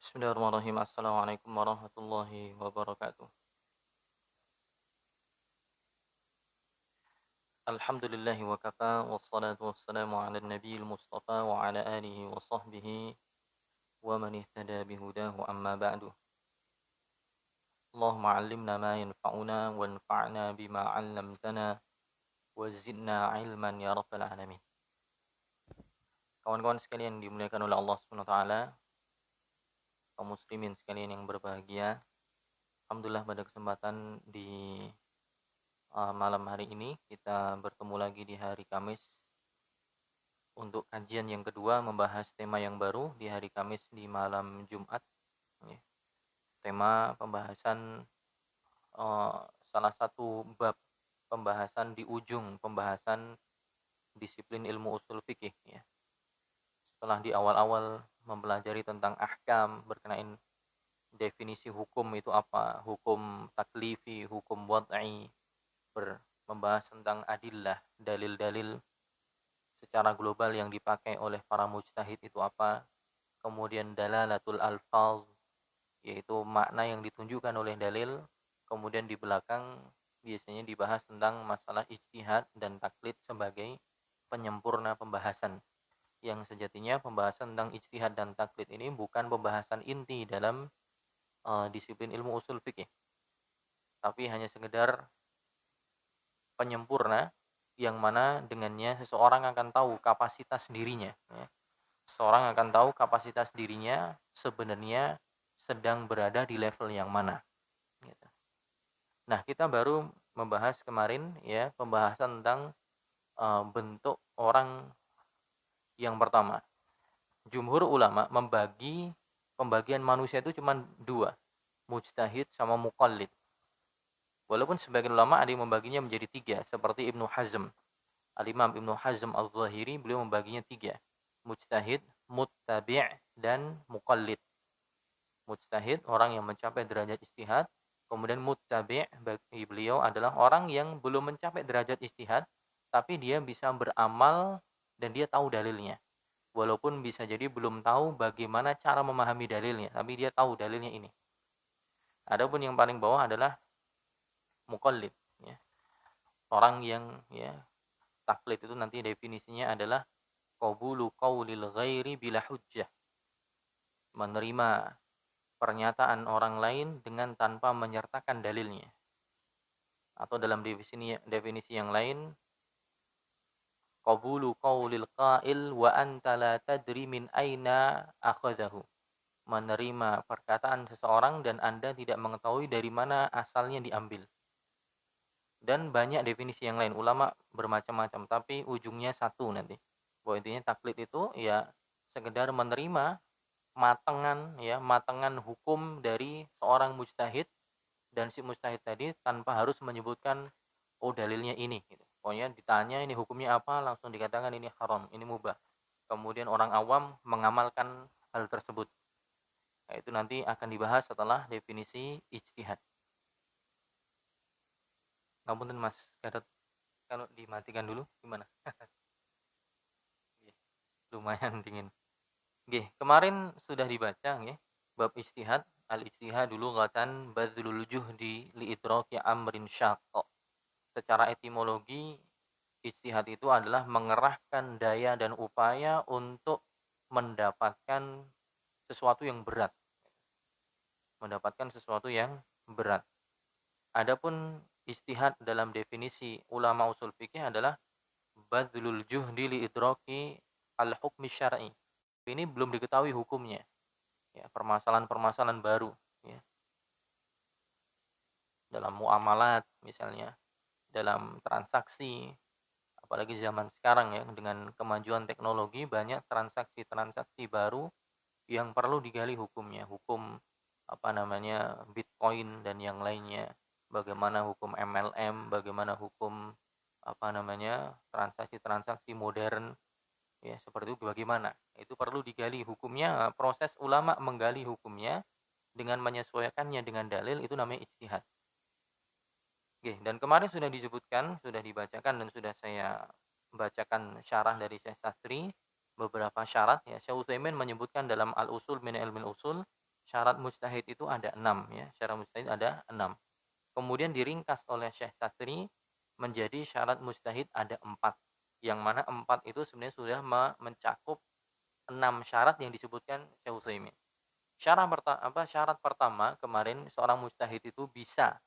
Bismillahirrahmanirrahim. Assalamualaikum warahmatullahi wabarakatuh. Alhamdulillahi wa kafa wassalatu wassalamu ala nabiyil mustafa wa ala alihi wa sahbihi wa man ihtada bihudahu amma ba'du. Allahumma 'allimna ma yanfa'una wanfa'na bima 'allamtana wa zidna 'ilman ya rabbal alamin. Kawan-kawan sekalian dimuliakan oleh Allah Subhanahu wa taala, kaum muslimin sekalian yang berbahagia. Alhamdulillah pada kesempatan di malam hari ini kita bertemu lagi di hari Kamis untuk kajian yang kedua membahas tema yang baru di hari Kamis di malam Jumat, ya. Tema pembahasan eh, salah satu bab pembahasan di ujung pembahasan disiplin ilmu usul fikih, ya. Setelah di awal-awal mempelajari tentang ahkam berkenaan definisi hukum itu apa, hukum taklifi, hukum wad'i, membahas tentang adillah, dalil-dalil secara global yang dipakai oleh para mujtahid itu apa, kemudian dalalatul alfaz, yaitu makna yang ditunjukkan oleh dalil, kemudian di belakang biasanya dibahas tentang masalah ijtihad dan taklid sebagai penyempurna pembahasan, yang sejatinya pembahasan tentang ijtihad dan taklid ini bukan pembahasan inti dalam disiplin ilmu usul fikih, tapi hanya sekedar penyempurna yang mana dengannya seseorang akan tahu kapasitas dirinya, ya. Seseorang akan tahu kapasitas dirinya sebenarnya sedang berada di level yang mana, gitu. Nah, kita baru membahas kemarin, ya, pembahasan tentang bentuk orang yang pertama. Jumhur ulama membagi pembagian manusia itu cuma dua, mujtahid sama muqallid. Walaupun sebagian ulama ada yang membaginya menjadi tiga, seperti Ibnu Hazm. Al-Imam Ibnu Hazm Al-Zahiri beliau membaginya tiga, mujtahid, muttabi' dan muqallid. Mujtahid, orang yang mencapai derajat ijtihad. Kemudian muttabi' bagi beliau adalah orang yang belum mencapai derajat ijtihad, tapi dia bisa beramal dan dia tahu dalilnya. Walaupun bisa jadi belum tahu bagaimana cara memahami dalilnya, tapi dia tahu dalilnya ini. Adapun yang paling bawah adalah muqallid, ya. Orang yang, ya, taklid itu nanti definisinya adalah qabulu qaulil ghairi bila hujjah. Menerima pernyataan orang lain dengan tanpa menyertakan dalilnya. Atau dalam definisi yang lain, qabulu qaulil qail wa anta la tadri min aina akhadahu. Menerima perkataan seseorang dan Anda tidak mengetahui dari mana asalnya diambil. Dan banyak definisi yang lain, ulama bermacam-macam, tapi ujungnya satu nanti. Bahwa intinya taklid itu ya sekedar menerima matengan hukum dari seorang mujtahid, dan si mujtahid tadi tanpa harus menyebutkan oh dalilnya ini, gitu. Pokoknya ditanya ini hukumnya apa, langsung dikatakan ini haram, ini mubah. Kemudian orang awam mengamalkan hal tersebut. Nah, itu nanti akan dibahas setelah definisi ijtihad. Ngapunten Mas Gatot, kalau dimatikan dulu gimana? Lumayan dingin. Oke, kemarin sudah dibaca, nggih, bab ijtihad. Al-ijtihad dulu lughatan badlul juhdi li idraki amrin syaqq. Secara etimologi, ijtihad itu adalah mengerahkan daya dan upaya untuk mendapatkan sesuatu yang berat, mendapatkan sesuatu yang berat. Adapun ijtihad dalam definisi ulama usul fikih adalah badlul juhdi li idraki al-hukmi syar'i. Ini belum diketahui hukumnya, ya, permasalahan-permasalahan baru, ya, dalam muamalat misalnya, dalam transaksi, apalagi zaman sekarang, ya, dengan kemajuan teknologi banyak transaksi-transaksi baru yang perlu digali hukumnya, hukum apa namanya Bitcoin dan yang lainnya, bagaimana hukum MLM, bagaimana hukum apa namanya transaksi-transaksi modern, ya, seperti itu bagaimana, itu perlu digali hukumnya. Proses ulama menggali hukumnya dengan menyesuaikannya dengan dalil itu namanya ijtihad. Oke, dan kemarin sudah disebutkan, sudah dibacakan dan sudah saya bacakan syarah dari Syekh Sastri, beberapa syarat, ya. Syekh Utsaimin menyebutkan dalam Al-Usul min Ilmil Usul syarat mujtahid itu ada 6 ya, syarat mujtahid ada 6. Kemudian diringkas oleh Syekh Satri menjadi syarat mujtahid ada 4. Yang mana 4 itu sebenarnya sudah mencakup 6 syarat yang disebutkan Syekh Utsaimin. Syarat pertama kemarin seorang mujtahid itu bisa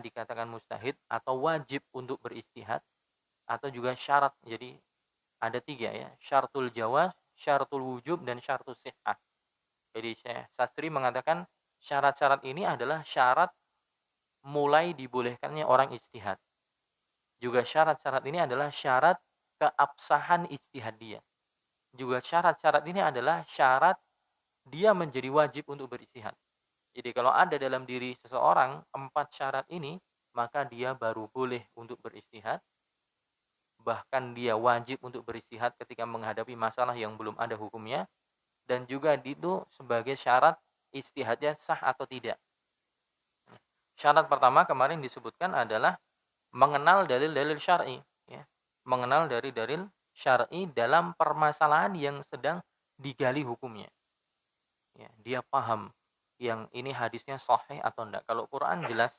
dikatakan mujtahid atau wajib untuk beristihad atau juga syarat. Jadi ada 3 ya, syaratul jawaz, syaratul wujub dan syaratus sihhah. Jadi Syekh Satri mengatakan syarat-syarat ini adalah syarat mulai dibolehkannya orang ijtihad. Juga syarat-syarat ini adalah syarat keabsahan ijtihad dia. Juga syarat-syarat ini adalah syarat dia menjadi wajib untuk beristihad. Jadi kalau ada dalam diri seseorang 4 syarat ini, maka dia baru boleh untuk beristihad. Bahkan dia wajib untuk beristihad ketika menghadapi masalah yang belum ada hukumnya. Dan juga itu sebagai syarat ijtihadnya sah atau tidak. Syarat pertama kemarin disebutkan adalah mengenal dalil-dalil syar'i, ya. Mengenal dari dalil syar'i dalam permasalahan yang sedang digali hukumnya. Ya, dia paham yang ini hadisnya sahih atau enggak. Kalau Quran jelas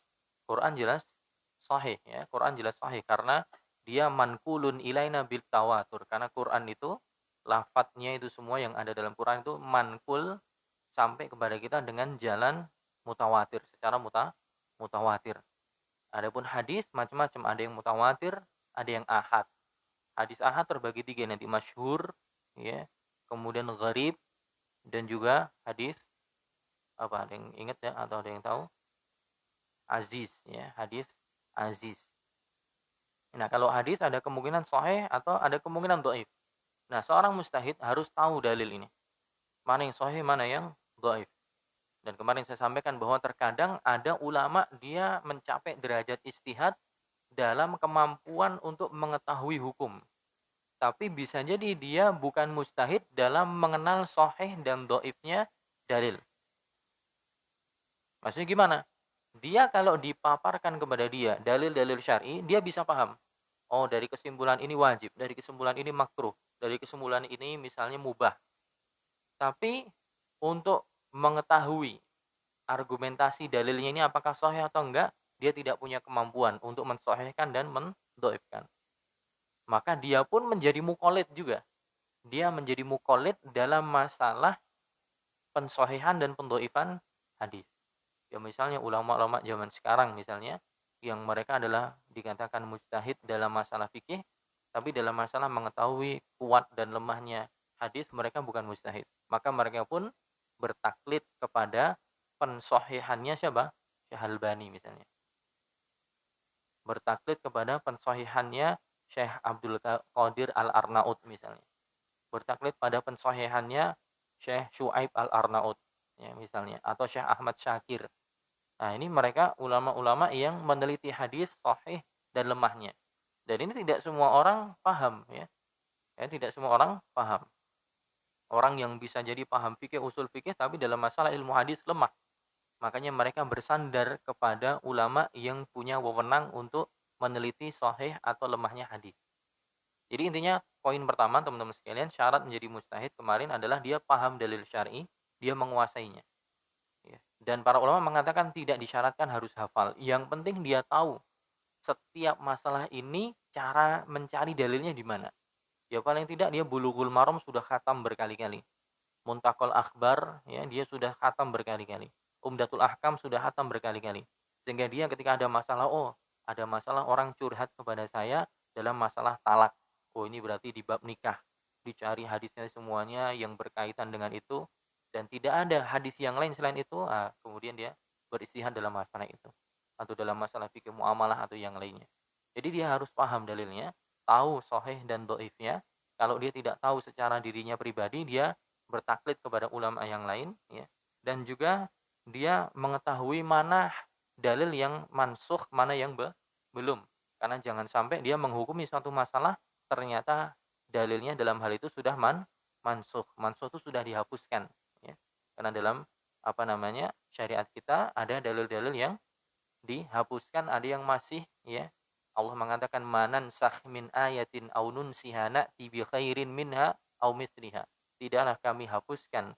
sahih ya, Quran jelas sahih karena dia mankulun ilaina bil tawatur. Karena Quran itu lafadznya itu semua yang ada dalam Quran itu mankul sampai kepada kita dengan jalan mutawatir, secara mutawatir. Adapun hadis macam-macam, ada yang mutawatir, ada yang ahad. Hadis ahad terbagi 3 nanti, masyhur ya, kemudian gharib dan juga hadis ada yang ingat ya atau ada yang tahu? Aziz ya, hadis aziz. Nah, kalau hadis ada kemungkinan sahih atau ada kemungkinan dhaif. Nah, seorang mujtahid harus tahu dalil ini. Mana yang sahih, mana yang dhaif. Dan kemarin saya sampaikan bahwa terkadang ada ulama dia mencapai derajat ijtihad dalam kemampuan untuk mengetahui hukum. Tapi bisa jadi dia bukan mujtahid dalam mengenal sahih dan dhaifnya dalil. Maksudnya gimana? Dia kalau dipaparkan kepada dia dalil-dalil syar'i, dia bisa paham. Oh, dari kesimpulan ini wajib, dari kesimpulan ini makruh, dari kesimpulan ini misalnya mubah. Tapi untuk mengetahui argumentasi dalilnya ini apakah sahih atau enggak, dia tidak punya kemampuan untuk mensahihkan dan mendhaifkan. Maka dia pun menjadi muqallid juga. Dia menjadi muqallid dalam masalah pensahihan dan pendhaifan hadis. Ya misalnya ulama-ulama zaman sekarang misalnya yang mereka adalah dikatakan mujtahid dalam masalah fikih, tapi dalam masalah mengetahui kuat dan lemahnya hadis mereka bukan mujtahid. Maka mereka pun bertaklid kepada pensahihannya siapa? Syekh Albani misalnya. Bertaklid kepada pensahihannya Syekh Abdul Qadir Al-Arnaud misalnya. Bertaklid pada pensahihannya Syekh Syuaib Al-Arnaud ya misalnya, atau Syekh Ahmad Syakir. Nah, ini mereka ulama-ulama yang meneliti hadis sahih dan lemahnya. Dan ini tidak semua orang paham ya. Tidak semua orang paham. Orang yang bisa jadi paham fikih, usul fikih tapi dalam masalah ilmu hadis lemah. Makanya mereka bersandar kepada ulama yang punya wewenang untuk meneliti sahih atau lemahnya hadis. Jadi intinya poin pertama teman-teman sekalian, syarat menjadi mujtahid kemarin adalah dia paham dalil syar'i, dia menguasainya. Ya. Dan para ulama mengatakan tidak disyaratkan harus hafal. Yang penting dia tahu setiap masalah ini cara mencari dalilnya di mana. Ya paling tidak dia Bulughul Maram sudah khatam berkali-kali. Muntakol Akhbar ya dia sudah khatam berkali-kali. Umdatul Ahkam sudah khatam berkali-kali. Sehingga dia ketika ada masalah, ada masalah orang curhat kepada saya dalam masalah talak. Oh, ini berarti di bab nikah. Dicari hadisnya semuanya yang berkaitan dengan itu dan tidak ada hadis yang lain selain itu, kemudian dia beristihad dalam masalah itu atau dalam masalah fikih muamalah atau yang lainnya. Jadi dia harus paham dalilnya, tahu sahih dan dhaifnya. Kalau dia tidak tahu secara dirinya pribadi, dia bertaklid kepada ulama yang lain ya. Dan juga dia mengetahui mana dalil yang mansukh, mana yang belum. Karena jangan sampai dia menghukumi suatu masalah ternyata dalilnya dalam hal itu sudah mansukh. Mansukh itu sudah dihapuskan ya. Karena dalam syariat kita ada dalil-dalil yang dihapuskan, ada yang masih ya. Allah mengatakan manansakh min ayatin aw nunsiha na'ti bi khairin minha aw mithliha. Tidaklah kami hapuskan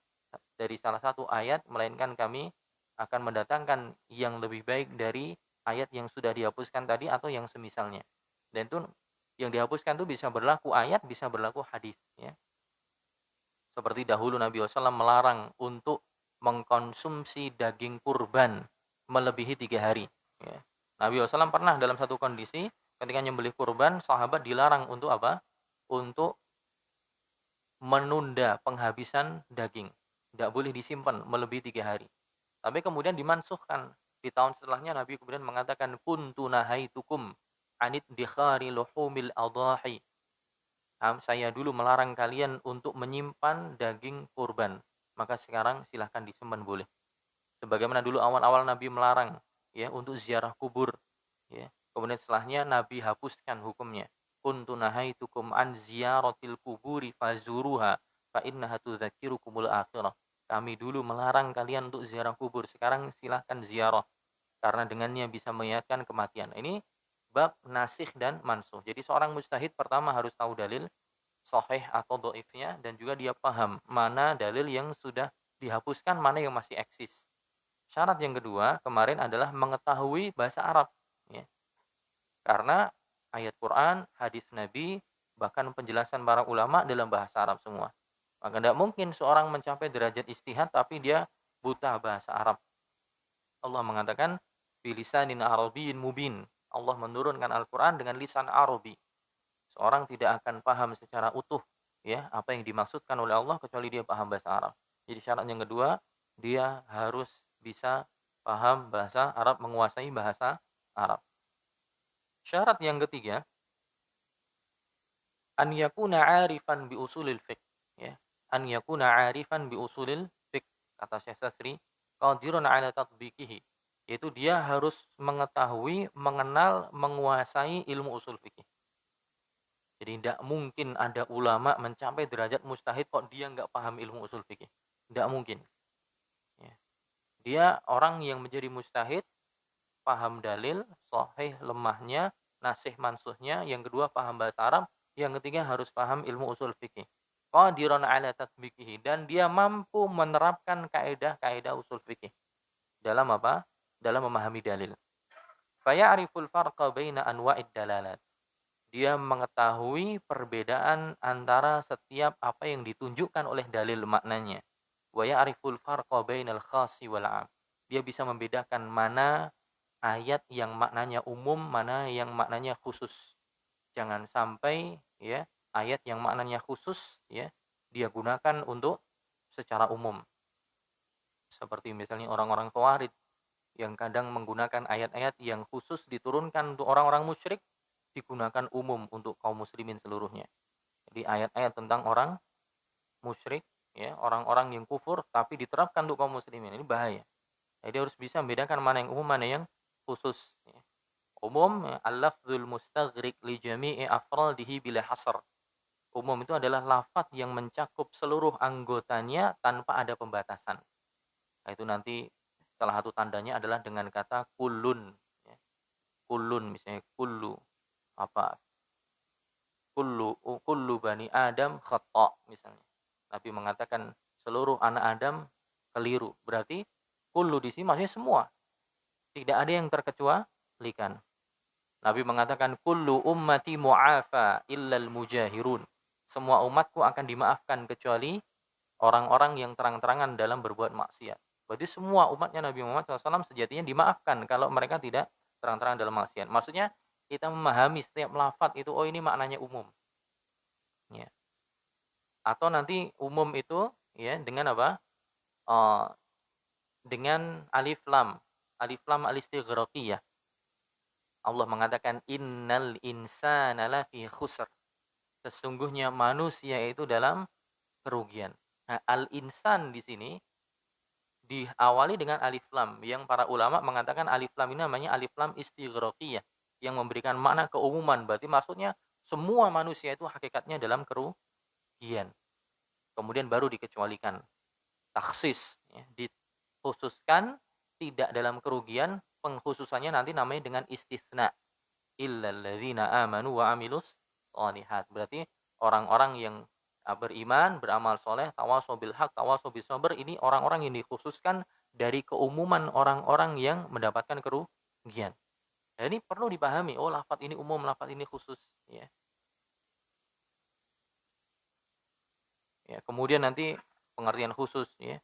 dari salah satu ayat, melainkan kami akan mendatangkan yang lebih baik dari ayat yang sudah dihapuskan tadi atau yang semisalnya. Dan itu yang dihapuskan itu bisa berlaku ayat, bisa berlaku hadis, ya. Seperti dahulu Nabi SAW melarang untuk mengkonsumsi daging kurban melebihi 3 hari. Ya. Nabi SAW pernah dalam satu kondisi ketika nyembelih kurban, sahabat dilarang untuk apa? Untuk menunda penghabisan daging. Tidak boleh disimpan melebihi 3 hari. Tapi kemudian dimansuhkan. Di tahun setelahnya Nabi kemudian mengatakan kuntu nahaitukum anid dikhari luhumil adahi. Saya dulu melarang kalian untuk menyimpan daging kurban. Maka sekarang silahkan disimpan boleh. Sebagaimana dulu awal-awal Nabi melarang ya untuk ziarah kubur. Ya. Kemudian setelahnya Nabi hapuskan hukumnya. Kuntu nahaitukum an ziyaratil kuburi fazuruha fa innaha tudzakirukumul akhirah. Kami dulu melarang kalian untuk ziarah kubur. Sekarang silahkan ziarah. Karena dengannya bisa mengingatkan kematian. Ini bab nasikh dan mansuh. Jadi seorang mujtahid pertama harus tahu dalil sahih atau dhaifnya dan juga dia paham mana dalil yang sudah dihapuskan, mana yang masih eksis. Syarat yang kedua kemarin adalah mengetahui bahasa Arab, ya. Karena ayat Quran, hadis Nabi, bahkan penjelasan para ulama dalam bahasa Arab semua. Maka tidak mungkin seorang mencapai derajat ijtihad tapi dia buta bahasa Arab. Allah mengatakan bilisanin arabiyyin mubin. Allah menurunkan Al-Quran dengan lisan Arabi. Seorang tidak akan paham secara utuh ya apa yang dimaksudkan oleh Allah kecuali dia paham bahasa Arab. Jadi syarat yang kedua, dia harus bisa paham bahasa Arab, menguasai bahasa Arab. Syarat yang ketiga, an yakuna 'arifan bi usulil fiqh, ya. An yakuna 'arifan bi usulil fiqh, kata Syekh Sastri, qadirun 'ala tatbiqihi. Yaitu dia harus mengetahui, mengenal, menguasai ilmu usul fikih. Jadi tidak mungkin ada ulama mencapai derajat mujtahid kok dia nggak paham ilmu usul fikih. Tidak mungkin. Ya. Dia orang yang menjadi mujtahid, paham dalil, sahih lemahnya, nasih mansuhnya. Yang kedua paham bahasa Arab. Yang ketiga harus paham ilmu usul fikih. Qadirun ala tatbiqihi. Dan dia mampu menerapkan kaedah-kaedah usul fikih. Dalam apa? Dalam memahami dalil. Faya'riful farqa baina anwa'id dalalat. Dia mengetahui perbedaan antara setiap apa yang ditunjukkan oleh dalil maknanya. Wa ya'riful farqa bainal khassi wal 'am. Dia bisa membedakan mana ayat yang maknanya umum, mana yang maknanya khusus. Jangan sampai ya ayat yang maknanya khusus ya dia gunakan untuk secara umum. Seperti misalnya orang-orang Khawarij yang kadang menggunakan ayat-ayat yang khusus diturunkan untuk orang-orang musyrik digunakan umum untuk kaum muslimin seluruhnya. Jadi ayat-ayat tentang orang musyrik ya, orang-orang yang kufur tapi diterapkan untuk kaum muslimin. Ini bahaya. Jadi harus bisa membedakan mana yang umum, mana yang khusus ya. Umum ya, al-lafzul mustaghriq li jami'i afradihi bila hasr. Umum itu adalah lafaz yang mencakup seluruh anggotanya tanpa ada pembatasan. Nah, itu nanti salah satu tandanya adalah dengan kata kullun ya. Kullun misalnya kullu apa kullu bani Adam khata misalnya. Nabi mengatakan seluruh anak Adam keliru. Berarti kullu di sini maksudnya semua. Tidak ada yang terkecualikan. Nabi mengatakan kullu ummati mu'afa illal mujahirun. Semua umatku akan dimaafkan kecuali orang-orang yang terang-terangan dalam berbuat maksiat. Berarti semua umatnya Nabi Muhammad SAW sejatinya dimaafkan kalau mereka tidak terang-terangan dalam maksiat. Maksudnya kita memahami setiap lafaz itu, oh ini maknanya umum. Ya. Atau nanti umum itu ya dengan apa? Dengan alif lam. Alif lam al-istighraqiyah. Allah mengatakan innal insana lafi khusr. Sesungguhnya manusia itu dalam kerugian. Nah, al-insan di sini diawali dengan alif lam yang para ulama mengatakan alif lam ini namanya alif lam istighraqiyah yang memberikan makna keumuman. Berarti maksudnya semua manusia itu hakikatnya dalam kerugian. Kemudian baru dikecualikan. Taksis ya, dikhususkan tidak dalam kerugian, pengkhususannya nanti namanya dengan istisna. Illal ladzina amanu wa amilus shalihat. Berarti orang-orang yang Beriman, beramal soleh, tawasau bil haq, tawasau bis sabr, ini orang-orang yang dikhususkan dari keumuman orang-orang yang mendapatkan kerugian. Nah, ini perlu dipahami, oh lafaz ini umum, lafaz ini khusus, ya. Ya, kemudian nanti pengertian khusus, ya.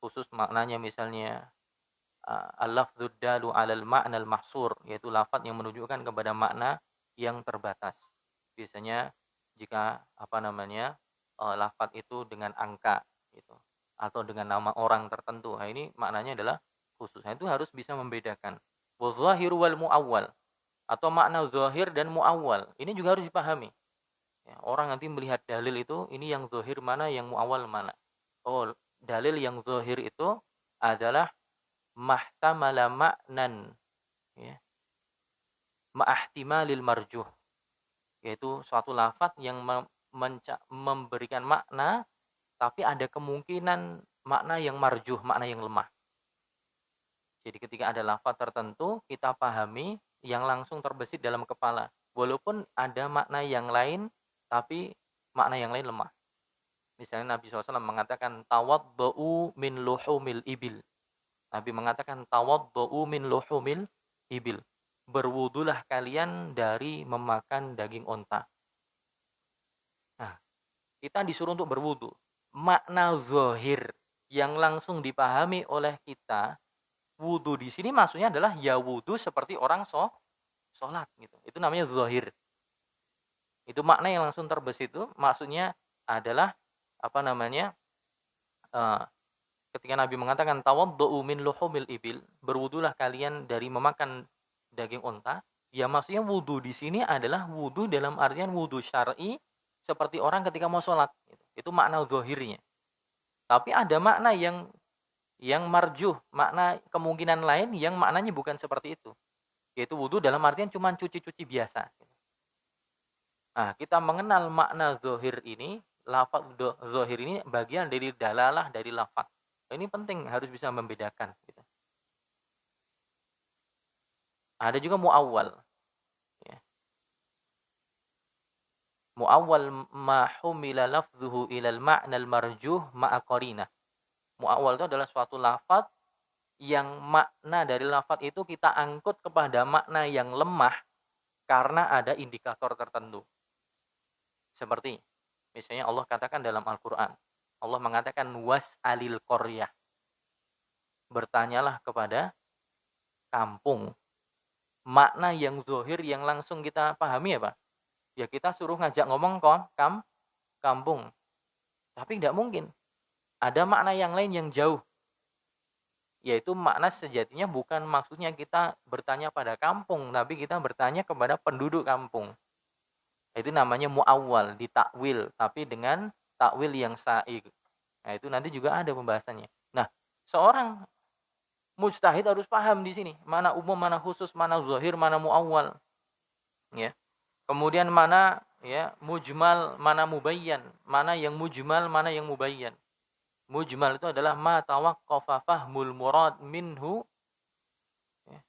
Khusus maknanya misalnya al-lafdzud dalu 'alal ma'nal mahsur, yaitu lafaz yang menunjukkan kepada makna yang terbatas. Biasanya jika lafaz itu dengan angka gitu atau dengan nama orang tertentu. Nah, ini maknanya adalah khusus. Nah, itu harus bisa membedakan. Wa zahiru wal muawwal, atau makna zahir dan muawwal. Ini juga harus dipahami. Ya, orang nanti melihat dalil itu, ini yang zahir mana, yang muawwal mana. Oh, dalil yang zahir itu adalah mahtamala ma'nan, ya, ma'ahtimalil marjuh, yaitu suatu lafaz yang memberikan makna tapi ada kemungkinan makna yang marjuh, makna yang lemah. Jadi ketika ada lafaz tertentu kita pahami yang langsung terbesit dalam kepala, walaupun ada makna yang lain tapi makna yang lain lemah. Misalnya Nabi SAW mengatakan tawaddu'u min luhumil ibil. Nabi mengatakan tawaddu'u min luhumil ibil. Berwudulah kalian dari memakan daging onta. Nah, kita disuruh untuk berwudu. Makna zahir yang langsung dipahami oleh kita, wudu di sini maksudnya adalah ya wudu seperti orang sholat gitu. Itu namanya zahir. Itu makna yang langsung terbesit itu maksudnya adalah apa namanya? Ketika Nabi mengatakan tawaddu'u min luhumil ibil, berwudulah kalian dari memakan daging unta, ya maksudnya wudu di sini adalah wudu dalam artian wudu syar'i seperti orang ketika mau sholat. Itu makna zahirnya. Tapi ada makna yang marjuh, makna kemungkinan lain yang maknanya bukan seperti itu. Yaitu wudu dalam artian cuma cuci-cuci biasa. Nah, kita mengenal makna zahir ini, lafaz zahir ini bagian dari dalalah dari lafaz. Ini penting, harus bisa membedakan. Gitu. Ada juga muawwal. Ya. Muawwal ma humila lafzuhu ilal ma'nal marjuh ma'a qarinah. Muawwal itu adalah suatu lafaz yang makna dari lafaz itu kita angkut kepada makna yang lemah karena ada indikator tertentu. Seperti misalnya Allah katakan dalam Al-Qur'an, Allah mengatakan was'alil qaryah. Bertanyalah kepada kampung. Makna yang zahir yang langsung kita pahami apa? Ya kita suruh ngajak ngomong kampung. Tapi tidak mungkin. Ada makna yang lain yang jauh. Yaitu makna sejatinya bukan maksudnya kita bertanya pada kampung, tapi kita bertanya kepada penduduk kampung. Itu namanya muawwal, ditakwil, tapi dengan takwil yang sa'ig. Nah, itu nanti juga ada pembahasannya. Nah, seorang mujtahid harus paham di sini, mana umum, mana khusus, mana zahir, mana muawwal. Ya. Kemudian mana ya mujmal, mana mubayyan, mana yang mujmal, mana yang mubayyan. Mujmal itu adalah ma tawaqqafa fahmul murad minhu, ya.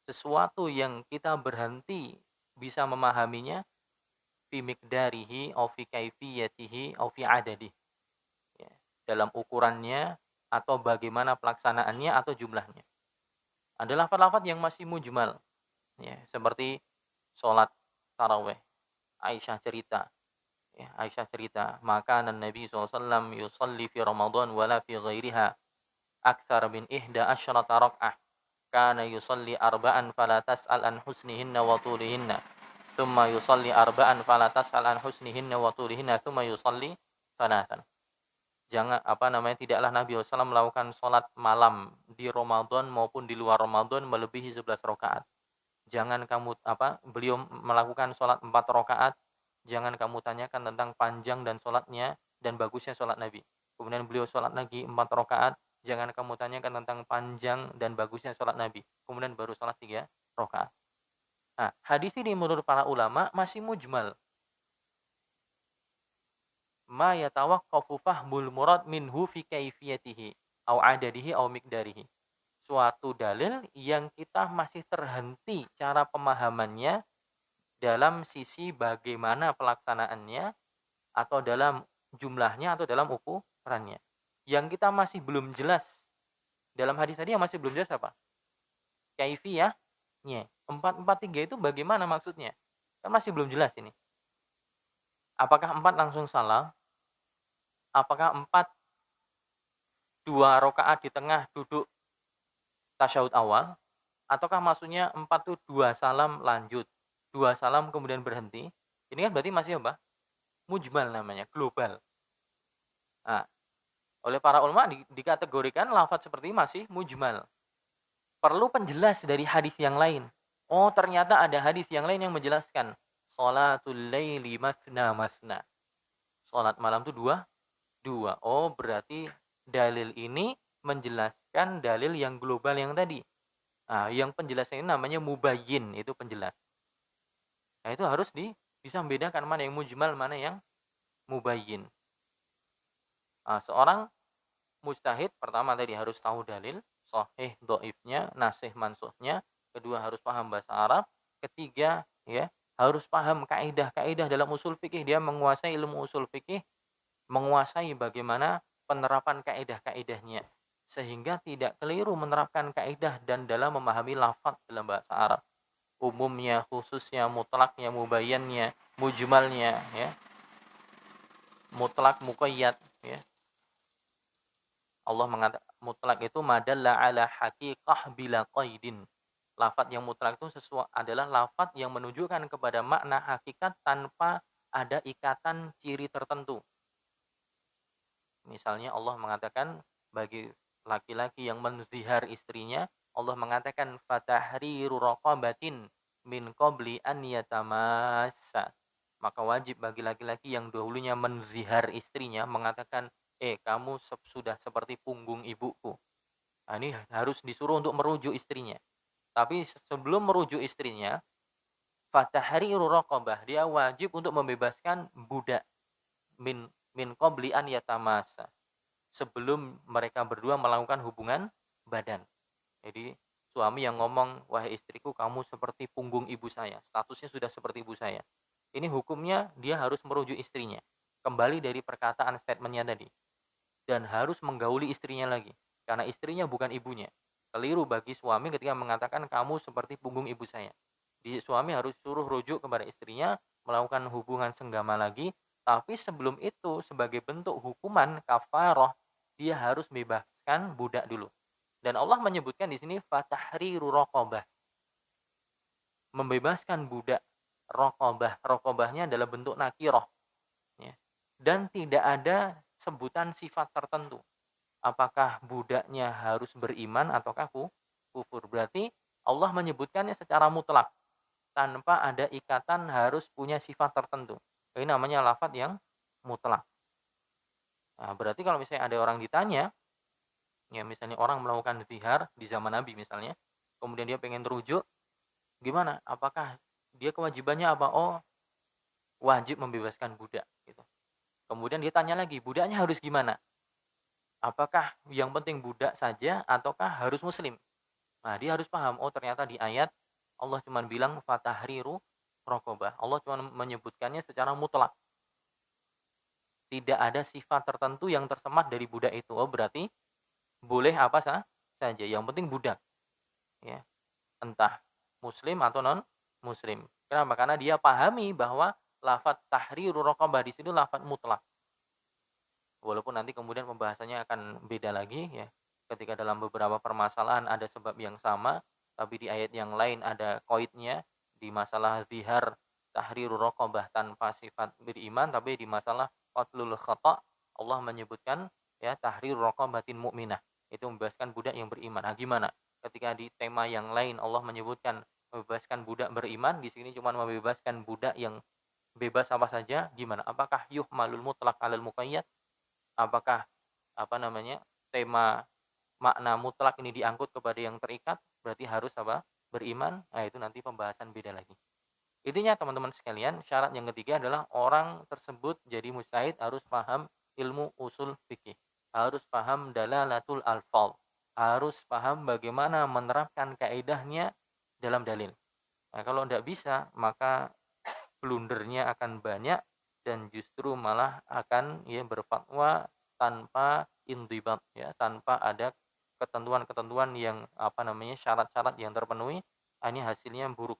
Sesuatu yang kita berhenti bisa memahaminya fi miqdarihi au fi kaifiyatihi au fi adadihi. Ya, dalam ukurannya atau bagaimana pelaksanaannya atau jumlahnya. Ada lafaz-lafaz yang masih mujmal. Ya, seperti sholat tarawih. Aisyah cerita. Ya, Aisyah cerita, maka Nabi SAW yusalli fi Ramadan wala fi ghairiha akthar min ihda asyrata rak'ah. Kana yusalli arba'an fala tas'al an husnihinna wa tulihinna. Thumma yusalli arba'an fala tas'al an husnihinna wa tulihinna. Thumma yusalli thalathan. Tidaklah Nabi SAW melakukan sholat malam di Ramadan maupun di luar Ramadan melebihi 11 rakaat. Beliau melakukan sholat 4 rakaat, jangan kamu tanyakan tentang panjang dan sholatnya dan bagusnya sholat Nabi. Kemudian beliau sholat lagi 4 rakaat, jangan kamu tanyakan tentang panjang dan bagusnya sholat Nabi. Kemudian baru sholat 3 rakaat. Nah, hadis ini menurut para ulama masih mujmal. Ma yatawaqqafu fahmul murad minhu fi kaifiyatihi au adadihi au miqdarihi. Suatu dalil yang kita masih terhenti cara pemahamannya dalam sisi bagaimana pelaksanaannya atau dalam jumlahnya atau dalam ukurannya. Yang kita masih belum jelas dalam hadis tadi, yang masih belum jelas apa? Kaifiyahnya. 443 itu bagaimana maksudnya? Kan masih belum jelas ini. Apakah 4 langsung salam? Apakah 4 2 rakaat di tengah duduk tasyahud awal? Ataukah maksudnya 4 itu 2 salam lanjut, 2 salam kemudian berhenti? Ini kan berarti masih apa? Mujmal namanya, global. Nah, oleh para ulama dikategorikan lafaz seperti ini masih mujmal. Perlu penjelas dari hadis yang lain. Oh, ternyata ada hadis yang lain yang menjelaskan. Sholatul laili masna masna. Salat malam itu dua, dua. Oh, berarti dalil ini menjelaskan dalil yang global yang tadi. Nah, yang penjelasan ini namanya mubayyin, itu penjelas. Nah, itu harus bisa membedakan mana yang mujmal, mana yang mubayyin. Nah, seorang mujtahid pertama tadi harus tahu dalil, sahih, dhaifnya, nasih, mansuhnya. Kedua harus paham bahasa Arab. Ketiga, ya, harus paham kaidah-kaidah dalam usul fikih. Dia menguasai ilmu usul fikih, menguasai bagaimana penerapan kaidah-kaidahnya, sehingga tidak keliru menerapkan kaidah dan dalam memahami lafaz dalam bahasa Arab. Umumnya, khususnya, mutlaknya, mubayyannya, mujmalnya, ya. Mutlak, muqayyad, ya. Allah mengatakan mutlak itu madalla ala haqiqah bila qaidin. Lafaz yang mutlak itu adalah lafaz yang menunjukkan kepada makna hakikat tanpa ada ikatan ciri tertentu. Misalnya Allah mengatakan bagi laki-laki yang menzihar istrinya, Allah mengatakan fatahriru raqabatin min qabli an yatamassa. Maka wajib bagi laki-laki yang dahulunya menzihar istrinya mengatakan, kamu sudah seperti punggung ibuku. Nah, ini harus disuruh untuk merujuk istrinya. Tapi sebelum merujuk istrinya, fatahriru raqabah, dia wajib untuk membebaskan budak min qabli an yatamassa, sebelum mereka berdua melakukan hubungan badan. Jadi suami yang ngomong, wahai istriku, kamu seperti punggung ibu saya, statusnya sudah seperti ibu saya. Ini hukumnya dia harus merujuk istrinya, kembali dari perkataan statementnya tadi, dan harus menggauli istrinya lagi, karena istrinya bukan ibunya. Keliru bagi suami ketika mengatakan kamu seperti punggung ibu saya. Di suami harus suruh rujuk kepada istrinya, melakukan hubungan senggama lagi, tapi sebelum itu sebagai bentuk hukuman kafarah, dia harus bebaskan budak dulu. Dan Allah menyebutkan di sini fatahriru raqabah. Membebaskan budak, raqabah. Raqabahnya adalah bentuk nakirah. Ya. Dan tidak ada sebutan sifat tertentu. Apakah budaknya harus beriman ataukah kufur. Berarti Allah menyebutkannya secara mutlak, tanpa ada ikatan harus punya sifat tertentu. Ini namanya lafaz yang mutlak. Nah, berarti kalau misalnya ada orang ditanya, ya misalnya orang melakukan zihar di zaman Nabi misalnya, kemudian dia pengen terujuk, gimana? Apakah dia kewajibannya apa? Oh, wajib membebaskan budak gitu. Kemudian dia tanya lagi, budaknya harus gimana? Apakah yang penting budak saja ataukah harus muslim? Nah, dia harus paham, oh ternyata di ayat Allah cuma bilang fatahriru raqabah. Allah cuma menyebutkannya secara mutlak. Tidak ada sifat tertentu yang tersemat dari budak itu. Oh, berarti boleh apa saja. Yang penting budak. Ya. Entah muslim atau non muslim. Kenapa? Karena dia pahami bahwa lafaz tahriru raqabah di sini lafaz mutlak. Walaupun nanti kemudian pembahasannya akan beda lagi ya. Ketika dalam beberapa permasalahan ada sebab yang sama, tapi di ayat yang lain ada qaidnya. Di masalah zihar tahriru raqabah tanpa sifat beriman, tapi di masalah qatlul khata' Allah menyebutkan ya tahriru raqabatin mu'minah. Itu membebaskan budak yang beriman. Nah, gimana? Ketika di tema yang lain Allah menyebutkan membebaskan budak beriman, di sini cuma membebaskan budak yang bebas apa saja, gimana? Apakah yuhmalul mutlaq 'alal muqayyad? Apakah tema makna mutlak ini diangkut kepada yang terikat, berarti harus apa? Beriman. Nah, itu nanti pembahasan beda lagi. Intinya teman-teman sekalian, syarat yang ketiga adalah orang tersebut jadi mujtahid harus paham ilmu usul fikih. Harus paham dalalatul alfaz. Harus paham bagaimana menerapkan kaidahnya dalam dalil. Nah, kalau tidak bisa, maka blundernya akan banyak dan justru malah akan berfatwa tanpa indibat, tanpa ada ketentuan-ketentuan yang syarat-syarat yang terpenuhi. Ini hasilnya buruk,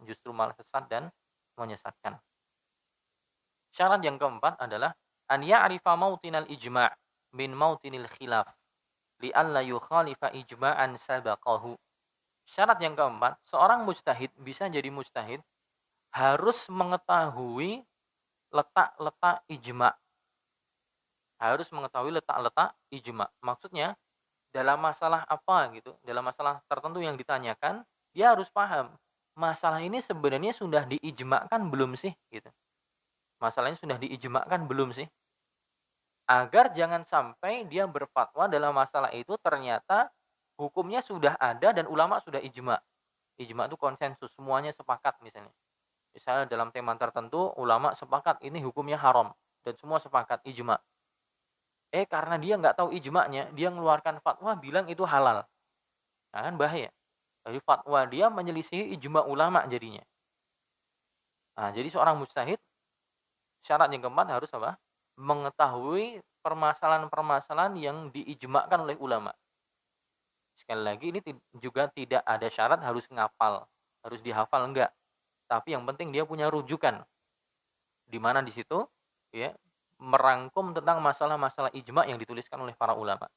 justru malah sesat dan menyesatkan. Syarat yang keempat adalah an ya'rifa mautinal ijma' min mautinil khilaf li'alla yukhalifa ijma'an sabaqahu. Syarat yang keempat, seorang mujtahid bisa jadi mujtahid harus mengetahui letak-letak ijma'. Harus mengetahui letak-letak ijma'. Maksudnya dalam masalah apa gitu, dalam masalah tertentu yang ditanyakan, dia harus paham masalah ini sebenarnya sudah diijma'kan belum sih gitu. Masalahnya sudah diijma'kan belum sih? Agar jangan sampai dia berfatwa dalam masalah itu ternyata hukumnya sudah ada dan ulama sudah ijma'. Ijma' itu konsensus, semuanya sepakat misalnya. Misalnya dalam tema tertentu ulama sepakat ini hukumnya haram dan semua sepakat ijma'. Karena dia nggak tahu ijma'nya, dia mengeluarkan fatwa bilang itu halal. Nah, kan bahaya. Jadi fatwa dia menyelisihi ijma' ulama jadinya. Nah, jadi seorang mujtahid syarat yang keempat harus apa? Mengetahui permasalahan-permasalahan yang diijma'kan oleh ulama. Sekali lagi ini juga tidak ada syarat harus ngapal, harus dihafal enggak. Tapi yang penting dia punya rujukan. Di mana di situ merangkum tentang masalah-masalah ijma' yang dituliskan oleh para ulama.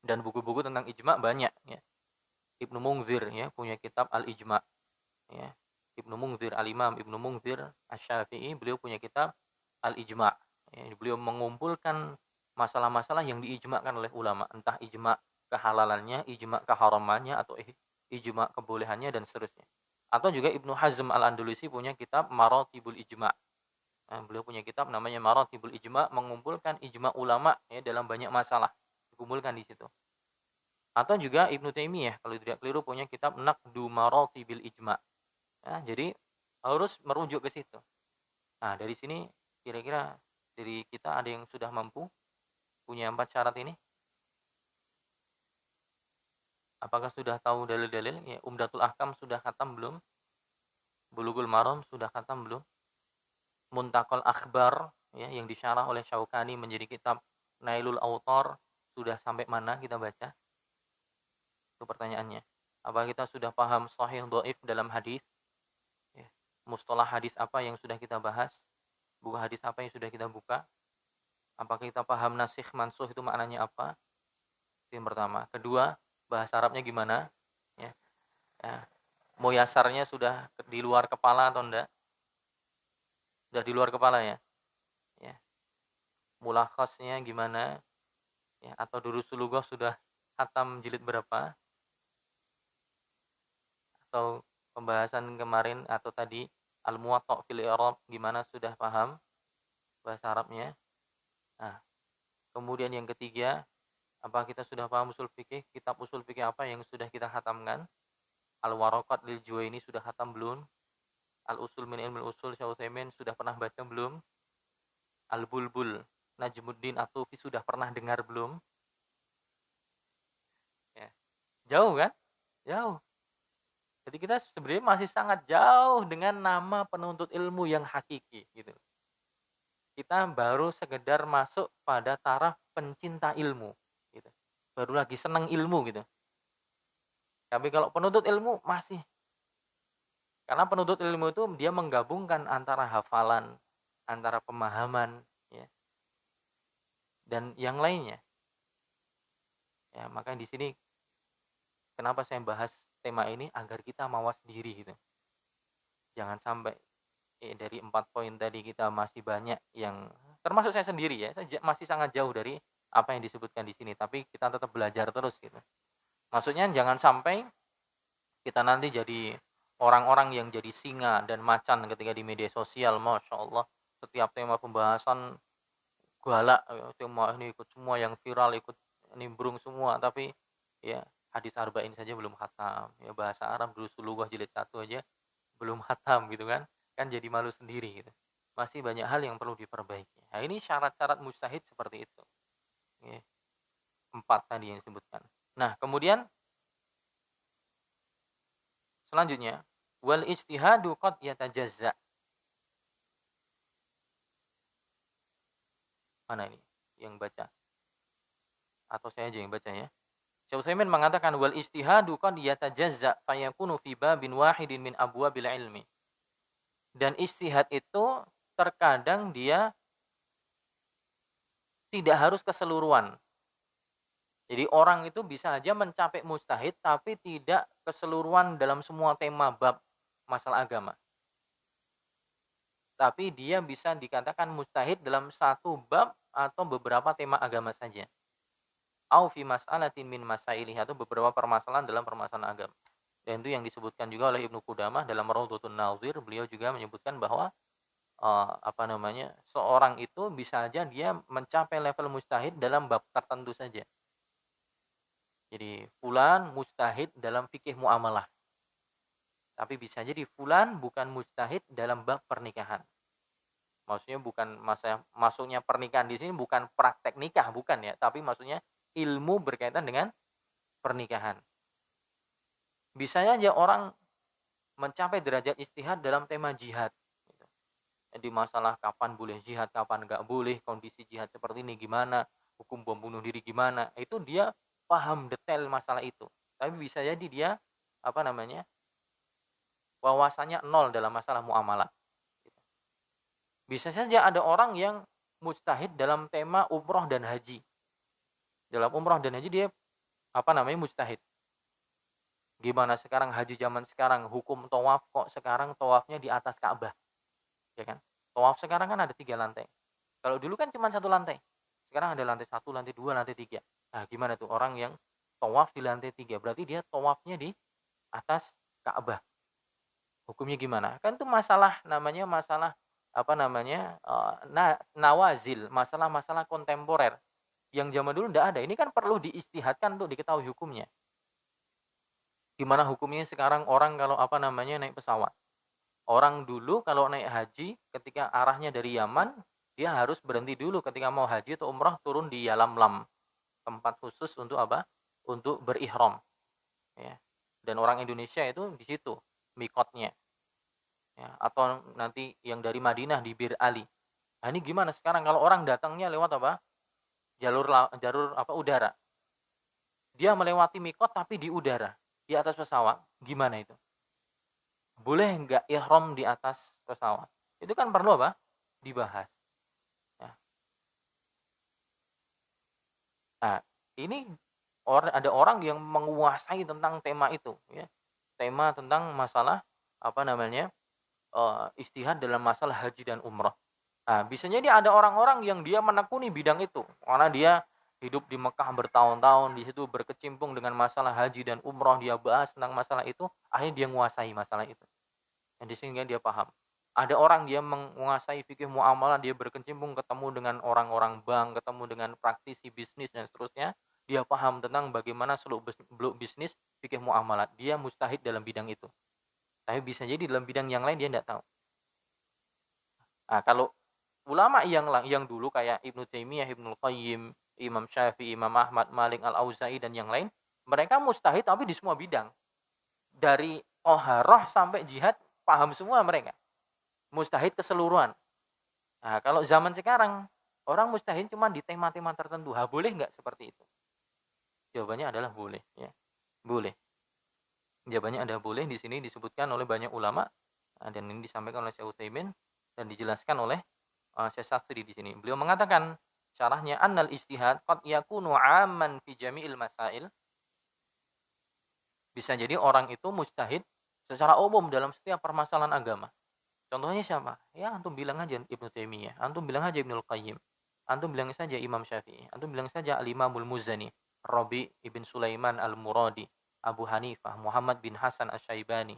Dan buku-buku tentang ijma' banyak ya. Ibnu Munzir punya kitab Al-Ijma'. Ya. Ibnu Munzir, Al-Imam Ibnu Munzir Asy-Syafi'i, beliau punya kitab Al-Ijma'. Beliau mengumpulkan masalah-masalah yang diijma'kan oleh ulama, entah ijma' kehalalannya, ijma' keharamannya, atau ijma' kebolehannya dan seterusnya. Atau juga Ibnu Hazm Al-Andalusi punya kitab Maratibul Ijma'. Beliau punya kitab namanya Maratibul Ijma', mengumpulkan ijma' ulama dalam banyak masalah, dikumpulkan di situ. Atau juga Ibnu Taimiyah kalau tidak keliru punya kitab Naqdu Maratibil Ijma'. Jadi harus merujuk ke situ. Nah, dari sini kira-kira dari kita ada yang sudah mampu punya 4 syarat ini? Apakah sudah tahu dalil-dalil? Umdatul Ahkam sudah khatam belum? Bulughul Maram sudah khatam belum? Muntaqal Akhbar yang disyarah oleh Syaukani menjadi kitab Nailul Autar sudah sampai mana kita baca? Itu pertanyaannya. Apa kita sudah paham sahih dhaif dalam hadis? Mustalah hadis apa yang sudah kita bahas? Buku hadis apa yang sudah kita buka? Apakah kita paham nasikh mansuh itu maknanya apa? Itu yang pertama. Kedua, bahasa Arabnya gimana? Ya. Moyasarnya sudah di luar kepala atau enggak? Sudah di luar kepala ya? Mulakhasnya gimana? Atau Durusul Lughah sudah khatam jilid berapa? Atau pembahasan kemarin atau tadi Al-Muwatta' fil I'rab gimana, sudah paham bahasa Arabnya? Nah, kemudian yang ketiga, apa kita sudah paham usul fikih? Kitab usul fikih apa yang sudah kita khatamkan? Al-Waraqat lil Juwaini sudah khatam belum? Al-Usul min Ilmil Usul Syekh Utsaimin sudah pernah baca belum? Al-Bulbul Najmuddin At-Tufi sudah pernah dengar belum? Jauh kan? Jauh. Jadi kita sebenarnya masih sangat jauh dengan nama penuntut ilmu yang hakiki gitu. Kita baru sekedar masuk pada taraf pencinta ilmu gitu. Baru lagi senang ilmu gitu. Tapi kalau penuntut ilmu masih. Karena penuntut ilmu itu dia menggabungkan antara hafalan, antara pemahaman dan yang lainnya. Maka di sini kenapa saya bahas tema ini agar kita mawas diri gitu. Jangan sampai dari 4 poin tadi kita masih banyak yang termasuk saya sendiri saya masih sangat jauh dari apa yang disebutkan di sini, tapi kita tetap belajar terus gitu. Maksudnya jangan sampai kita nanti jadi orang-orang yang jadi singa dan macan ketika di media sosial. Masya Allah, setiap tema pembahasan galak, tema ini ikut semua, yang viral ikut nimbrung semua, tapi hadis arba'in saja belum khatam, bahasa Arab Durusul Lughah jilid 1 aja belum khatam gitu kan jadi malu sendiri gitu. Masih banyak hal yang perlu diperbaiki. Nah, ini syarat-syarat mujtahid seperti itu. 4 tadi yang disebutkan. Nah, kemudian selanjutnya wal ijtihadu qad yatajazza. Mana ini yang baca? Atau saya aja yang baca ya. Syekh Utsaimin mengatakan wal ijtihadu qad yatajazza fayakunu fi babin wahidin min abwabil ilmi. Dan ijtihad itu terkadang dia tidak harus keseluruhan. Jadi orang itu bisa aja mencapai mujtahid tapi tidak keseluruhan dalam semua tema bab masalah agama. Tapi dia bisa dikatakan mujtahid dalam satu bab atau beberapa tema agama saja. Au fi mas'alatin min masailih, atau beberapa permasalahan dalam permasalahan agama. Dan itu yang disebutkan juga oleh Ibnu Qudamah dalam Raudhatun Nazir. Beliau juga menyebutkan bahwa seorang itu bisa aja dia mencapai level mujtahid dalam bab tertentu saja. Jadi fulan mujtahid dalam fikih muamalah. Tapi bisa jadi fulan bukan mujtahid dalam bab pernikahan. Maksudnya bukan masuknya pernikahan di sini bukan praktek nikah, bukan ya, tapi maksudnya ilmu berkaitan dengan pernikahan. Bisa saja orang mencapai derajat ijtihad dalam tema jihad. Jadi masalah kapan boleh jihad, kapan nggak boleh, kondisi jihad seperti ini gimana, hukum bom bunuh diri gimana, itu dia paham detail masalah itu. Tapi bisa jadi dia wawasannya nol dalam masalah muamalah. Bisa saja ada orang yang mujtahid dalam tema umroh dan haji. Dalam umroh dan haji dia mujtahid. Gimana sekarang haji zaman sekarang, hukum tawaf kok sekarang tawafnya di atas Ka'bah. Ya kan? Tawaf sekarang kan ada 3 lantai. Kalau dulu kan cuma 1 lantai. Sekarang ada lantai 1, lantai 2, lantai 3. Nah, gimana tuh orang yang tawaf di lantai 3? Berarti dia tawafnya di atas Ka'bah. Hukumnya gimana? Kan itu masalah nawazil, masalah-masalah kontemporer. Yang zaman dulu tidak ada. Ini kan perlu diijtihadkan untuk diketahui hukumnya. Gimana hukumnya sekarang orang kalau naik pesawat? Orang dulu kalau naik haji ketika arahnya dari Yaman, dia harus berhenti dulu ketika mau haji atau umrah, turun di Yalamlam. Tempat khusus untuk apa? Untuk berihram. Ya. Dan orang Indonesia itu di situ mikotnya. Ya, atau nanti yang dari Madinah di Bir Ali. Nah, ini gimana sekarang kalau orang datangnya lewat apa? Jalur udara. Dia melewati mikot tapi di udara, di atas pesawat. Gimana itu? Boleh enggak ihram di atas pesawat? Itu kan perlu apa? Dibahas. Ya. Nah, ini ada orang yang menguasai tentang tema itu, ya. Tema tentang masalah ijtihad dalam masalah haji dan umrah. Nah, bisa jadi ada orang-orang yang dia menekuni bidang itu karena dia hidup di Mekah bertahun-tahun, di situ berkecimpung dengan masalah haji dan umrah, dia bahas tentang masalah itu, akhirnya dia menguasai masalah itu. Jadi sehingga dia paham. Ada orang dia menguasai fikih muamalah, dia berkecimpung, ketemu dengan orang-orang bank, ketemu dengan praktisi bisnis dan seterusnya, dia paham tentang bagaimana seluk bisnis fikih muamalah. Dia mujtahid dalam bidang itu. Tapi bisa jadi dalam bidang yang lain dia tidak tahu. Nah, kalau ulama yang dulu kayak Ibnu Taimiyah, Ibnu Qayyim, Imam Syafi'i, Imam Ahmad, Malik Al-Auza'i dan yang lain, mereka mujtahid tapi di semua bidang. Dari toharoh sampai jihad paham semua mereka. Mujtahid keseluruhan. Nah, kalau zaman sekarang orang mujtahid cuma di tema-tema tertentu. Boleh nggak seperti itu? Jawabannya adalah boleh, ya. Boleh. Jawabannya ada boleh, di sini disebutkan oleh banyak ulama dan ini disampaikan oleh Syekh Utsaimin dan dijelaskan oleh Syekh Safri di sini. Beliau mengatakan syarahnya annal ijtihad qad yakunu 'amman fi jami'il masail. Bisa jadi orang itu mujtahid secara umum dalam setiap permasalahan agama. Contohnya siapa? Ya antum bilang aja Ibnu Taimiyah, antum bilang aja Ibnu Qayyim, antum bilang saja Imam Syafi'i, antum bilang saja Al-Imamul Muzani, Rabi' ibn Sulaiman Al-Muradi, Abu Hanifah, Muhammad bin Hasan Asy-Syaibani,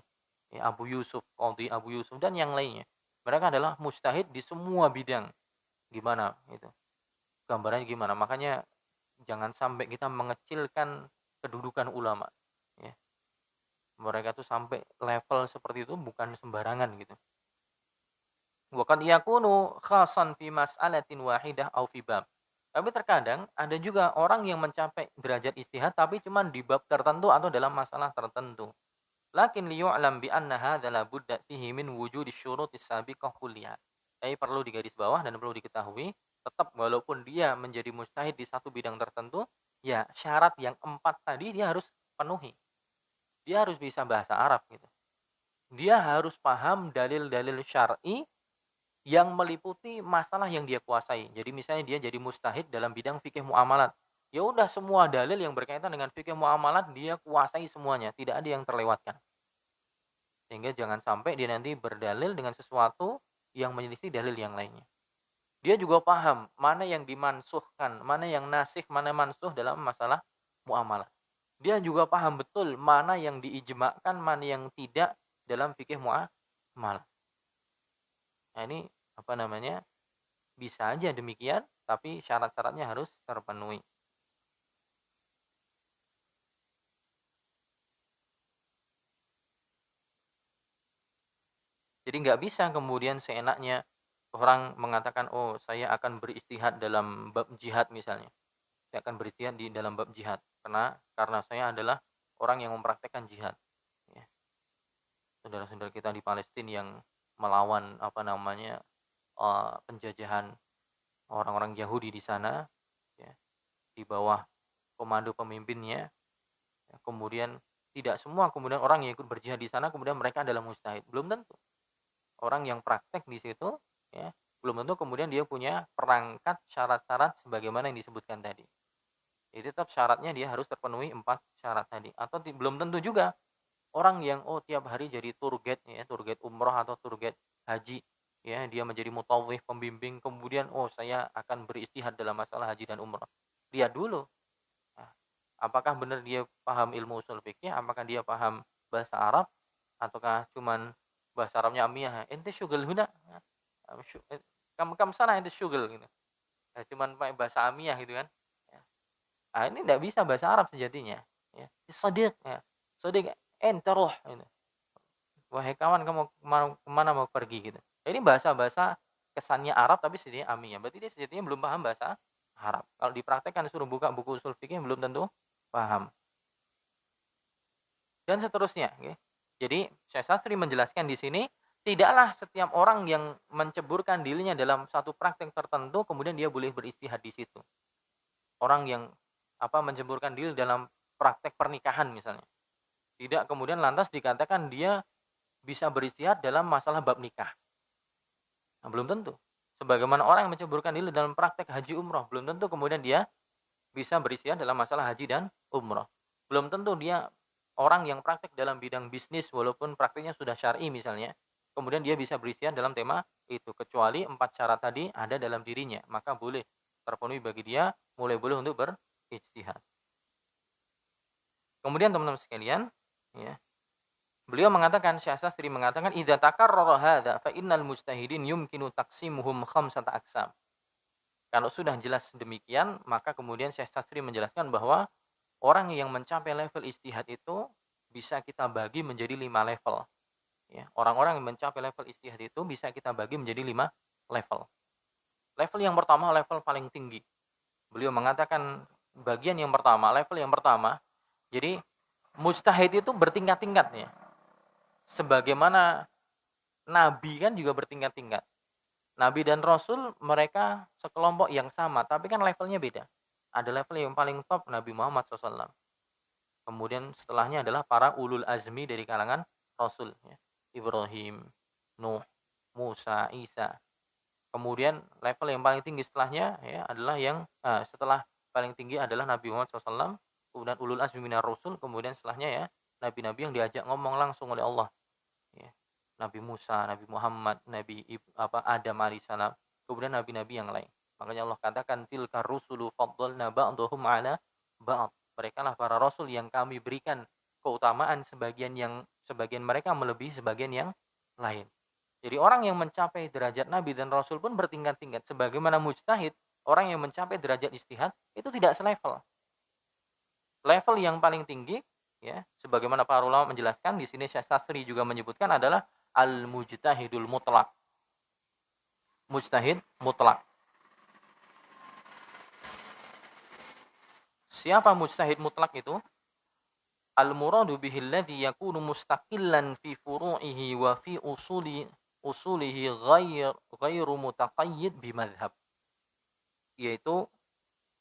Abu Yusuf, Qadhi Abu Yusuf dan yang lainnya. Mereka adalah mujtahid di semua bidang. Gimana itu? Gambarannya gimana? Makanya jangan sampai kita mengecilkan kedudukan ulama. Ya. Mereka tuh sampai level seperti itu bukan sembarangan gitu. Wa qad yakunu khasan fi mas'alatin wahidah aw fi bab. Tapi terkadang ada juga orang yang mencapai derajat ijtihad tapi cuma di bab tertentu atau dalam masalah tertentu. Lakin liyu'lam bi anna hadza la budda fihi min wujudi syurutis sabiqah kulliyah. Tapi perlu digarisbawah dan perlu diketahui Tetap walaupun dia menjadi mujtahid di satu bidang tertentu, ya syarat yang 4 tadi dia harus penuhi. Dia harus bisa bahasa Arab gitu. Dia harus paham dalil-dalil syar'i yang meliputi masalah yang dia kuasai. Jadi misalnya dia jadi mujtahid dalam bidang fikih muamalat. Ya udah semua dalil yang berkaitan dengan fikih muamalat dia kuasai semuanya, tidak ada yang terlewatkan. Sehingga jangan sampai dia nanti berdalil dengan sesuatu yang menyelisih dalil yang lainnya. Dia juga paham mana yang dimansuhkan, mana yang nasikh, mana mansuh dalam masalah muamalah. Dia juga paham betul mana yang diijma'kan, mana yang tidak dalam fikih muamalah. Nah, ini apa namanya? Bisa aja demikian, tapi syarat-syaratnya harus terpenuhi. Jadi nggak bisa kemudian seenaknya orang mengatakan, oh saya akan beristihad dalam bab jihad misalnya. Saya akan beristihad di dalam bab jihad. Karena saya adalah orang yang mempraktekkan jihad. Ya. Saudara-saudara kita di Palestina yang melawan apa namanya penjajahan orang-orang Yahudi di sana, ya, di bawah komando pemimpinnya. Ya, kemudian tidak semua kemudian orang yang ikut berjihad di sana kemudian mereka adalah mujtahid. Belum tentu. Orang yang praktek di situ, ya, belum tentu kemudian dia punya perangkat syarat-syarat sebagaimana yang disebutkan tadi. Jadi tetap syaratnya dia harus terpenuhi 4 syarat tadi. Atau belum tentu juga orang yang tiap hari jadi tour guide ya, tour guide umroh atau tour guide haji, ya, dia menjadi mutawif pembimbing kemudian saya akan beristihad dalam masalah haji dan umroh. Lihat dulu, nah, apakah benar dia paham ilmu usul fikih, apakah dia paham bahasa Arab ataukah cuman bahasa Arabnya amiyah, ente syugul huna, kamu sana ente syugul gitu. Ya, cuman pakai bahasa amiyah gitu kan. Ya. Ah, ini tidak bisa bahasa Arab sejatinya. Ya. Sadiq, ya. Sadiq, ente roh. Gitu. Wahai kawan, kamu kemana mau pergi gitu. Ini bahasa-bahasa kesannya Arab tapi sejatinya amiyah. Berarti dia sejatinya belum paham bahasa Arab. Kalau dipraktekkan suruh buka buku usul fikih belum tentu paham. Dan seterusnya. Okay. Jadi Syekh Sastri menjelaskan di sini, tidaklah setiap orang yang menceburkan dirinya dalam satu praktek tertentu kemudian dia boleh beristihad di situ. Orang yang menceburkan diri dalam praktek pernikahan misalnya. Tidak kemudian lantas dikatakan dia bisa beristihad dalam masalah bab nikah. Nah, belum tentu. Sebagaimana orang yang menceburkan diri dalam praktek haji umroh, belum tentu kemudian dia bisa beristihad dalam masalah haji dan umroh. Belum tentu dia orang yang praktek dalam bidang bisnis walaupun prakteknya sudah syar'i misalnya, kemudian dia bisa beristihad dalam tema itu, kecuali 4 syarat tadi ada dalam dirinya, maka boleh terpenuhi bagi dia, mulai boleh untuk berijtihad. Kemudian teman-teman sekalian, ya, beliau mengatakan, Syekh Sastri mengatakan, idza takarrara hadza fa innal mujtahidin yumkinu taqsimuhum khamsata aqsam. Kalau sudah jelas demikian, maka kemudian Syekh Sastri menjelaskan bahwa orang yang mencapai level ijtihad itu bisa kita bagi menjadi 5 level. Ya, orang-orang yang mencapai level ijtihad itu bisa kita bagi menjadi 5 level. Level yang pertama, level paling tinggi. Beliau mengatakan bagian yang pertama, level yang pertama, jadi mujtahid itu bertingkat-tingkat ya. Sebagaimana Nabi kan juga bertingkat-tingkat. Nabi dan Rasul mereka sekelompok yang sama, tapi kan levelnya beda. Ada level yang paling top Nabi Muhammad SAW. Kemudian setelahnya adalah para ulul azmi dari kalangan Rasul. Ya. Ibrahim, Nuh, Musa, Isa. Kemudian level yang paling tinggi setelahnya ya adalah setelah paling tinggi adalah Nabi Muhammad SAW. Kemudian ulul azmi minar Rasul. Kemudian setelahnya ya nabi-nabi yang diajak ngomong langsung oleh Allah. Ya. Nabi Musa, Nabi Muhammad, Nabi Adam alaihissalam, kemudian nabi-nabi yang lain. Makanya Allah katakan tilkar rusulu faddalna ba'dhum 'ala ba'd. Mereka lah para rasul yang kami berikan keutamaan sebagian mereka melebihi sebagian yang lain. Jadi orang yang mencapai derajat nabi dan rasul pun bertingkat-tingkat. Sebagaimana mujtahid, orang yang mencapai derajat ijtihad itu tidak selevel. Level yang paling tinggi ya, sebagaimana para ulama menjelaskan di sini Syekh Sastri juga menyebutkan adalah al-mujtahidul mutlak. Mujtahid mutlak. Siapa mujtahid mutlak itu? Al-muradu bihi alladhi yakunu mustaqillan fi furu'ihi wa fi usulihi ghairu mutaqayyid bi madhhab. yaitu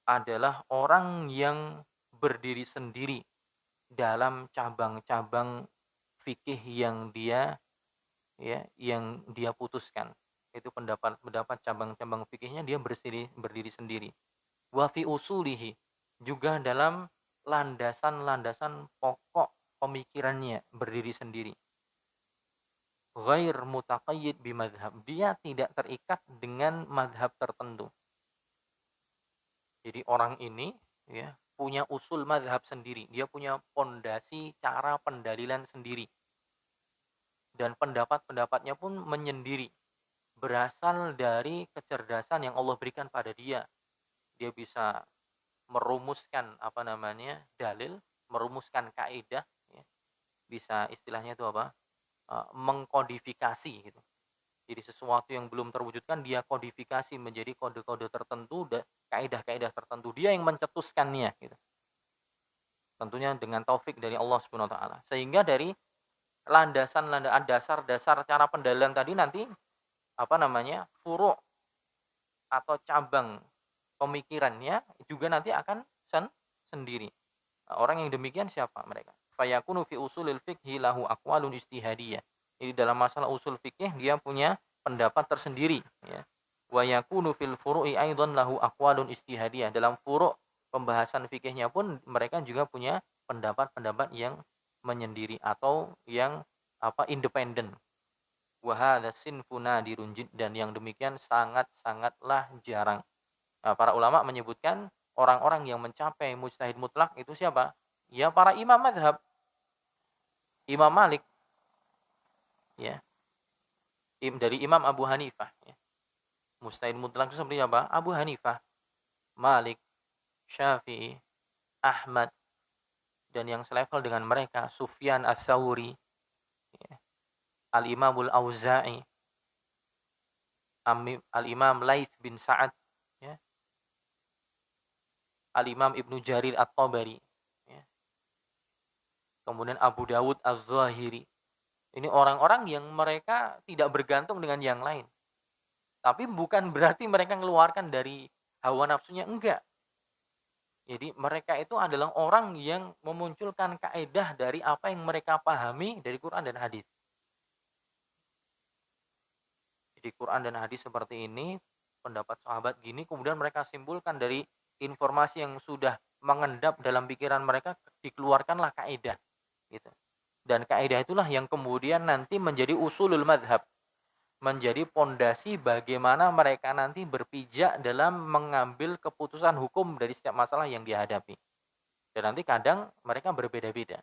adalah orang yang berdiri sendiri dalam cabang-cabang fikih yang dia putuskan. Itu pendapat cabang-cabang fikihnya dia berdiri sendiri. Wa fi usulihi, juga dalam landasan-landasan pokok pemikirannya berdiri sendiri. Ghair mutaqayyid bimadhab, dia tidak terikat dengan madhab tertentu. Jadi orang ini punya usul madhab sendiri, dia punya pondasi cara pendalilan sendiri, dan pendapat-pendapatnya pun menyendiri, berasal dari kecerdasan yang Allah berikan pada dia. Dia bisa merumuskan dalil, merumuskan kaidah, bisa istilahnya itu mengkodifikasi gitu. Jadi sesuatu yang belum terwujudkan dia kodifikasi menjadi kode-kode tertentu dan kaidah-kaidah tertentu. Dia yang mencetuskannya gitu. Tentunya dengan taufik dari Allah Subhanahu wa taala. Sehingga dari landasan-landasan dasar-dasar cara pendalilan tadi nanti furu' atau cabang pemikirannya juga nanti akan sendiri. Orang yang demikian siapa mereka? Fayakunu fi usulil fiqhi lahu aqwalun istihadiyah. Jadi dalam masalah usul fikih dia punya pendapat tersendiri, ya. Wa yakunu fil furu'i aidan lahu aqwalun istihadiyah. Dalam furu' pembahasan fikihnya pun mereka juga punya pendapat-pendapat yang menyendiri atau yang independen. Wa hadza sinfun nadirun jiddan, yang demikian sangat-sangatlah jarang. Nah, para ulama menyebutkan orang-orang yang mencapai mujtahid mutlak itu siapa? Ya para imam madhab. Imam Malik, ya. Dari Imam Abu Hanifah, ya. Mujtahid mutlak itu seperti apa? Abu Hanifah, Malik, Syafi'i, Ahmad, dan yang selevel dengan mereka Sufyan Ats-Tsauri, ya. Al-Imamul Auza'i, Al-Imam Laits bin Sa'ad, ya. Al-Imam Ibnu Jarir At-Tabari, ya. Kemudian Abu Dawud Az-Zahiri. Ini orang-orang yang mereka tidak bergantung dengan yang lain. Tapi bukan berarti mereka mengeluarkan dari hawa nafsunya, enggak. Jadi mereka itu adalah orang yang memunculkan kaidah dari apa yang mereka pahami dari Quran dan hadis. Jadi Quran dan hadis seperti ini, pendapat sahabat gini, kemudian mereka simpulkan dari informasi yang sudah mengendap dalam pikiran mereka, dikeluarkanlah kaidah, gitu. Dan kaidah itulah yang kemudian nanti menjadi usulul madhab, menjadi pondasi bagaimana mereka nanti berpijak dalam mengambil keputusan hukum dari setiap masalah yang dihadapi. Dan nanti kadang mereka berbeda-beda.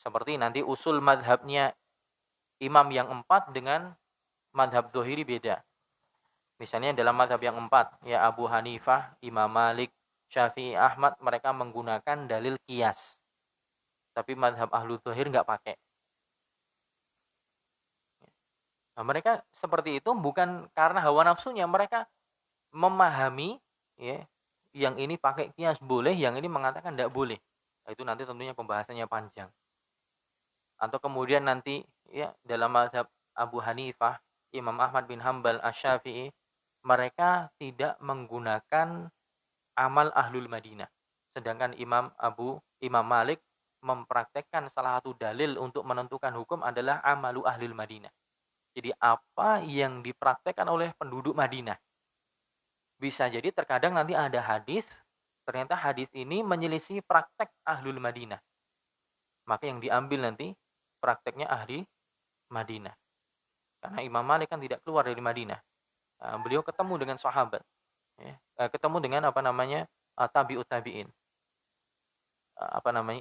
Seperti nanti usul madhabnya imam yang 4 dengan madhab Zuhiri beda. Misalnya dalam madhab yang 4, ya Abu Hanifah, Imam Malik, Syafi'i, Ahmad, mereka menggunakan dalil qiyas. Tapi madhab ahlu Zuhir nggak pakai. Nah, mereka seperti itu bukan karena hawa nafsunya, mereka memahami, ya, yang ini pakai qiyas boleh, yang ini mengatakan tidak boleh. Nah, itu nanti tentunya pembahasannya panjang. Atau kemudian nanti ya dalam mazhab Abu Hanifah, Imam Ahmad bin Hambal, Asy-Syafi'i, mereka tidak menggunakan amal ahlul Madinah. Sedangkan Imam Malik mempraktekkan salah satu dalil untuk menentukan hukum adalah amalu ahlul Madinah. Jadi apa yang dipraktekkan oleh penduduk Madinah. Bisa jadi terkadang nanti ada hadis, ternyata hadis ini menyelisih praktek ahlul Madinah. Maka yang diambil nanti prakteknya ahli Madinah. Karena Imam Malik kan tidak keluar dari Madinah. Beliau ketemu dengan sahabat. Ya. Ketemu dengan tabi'ut tabi'in.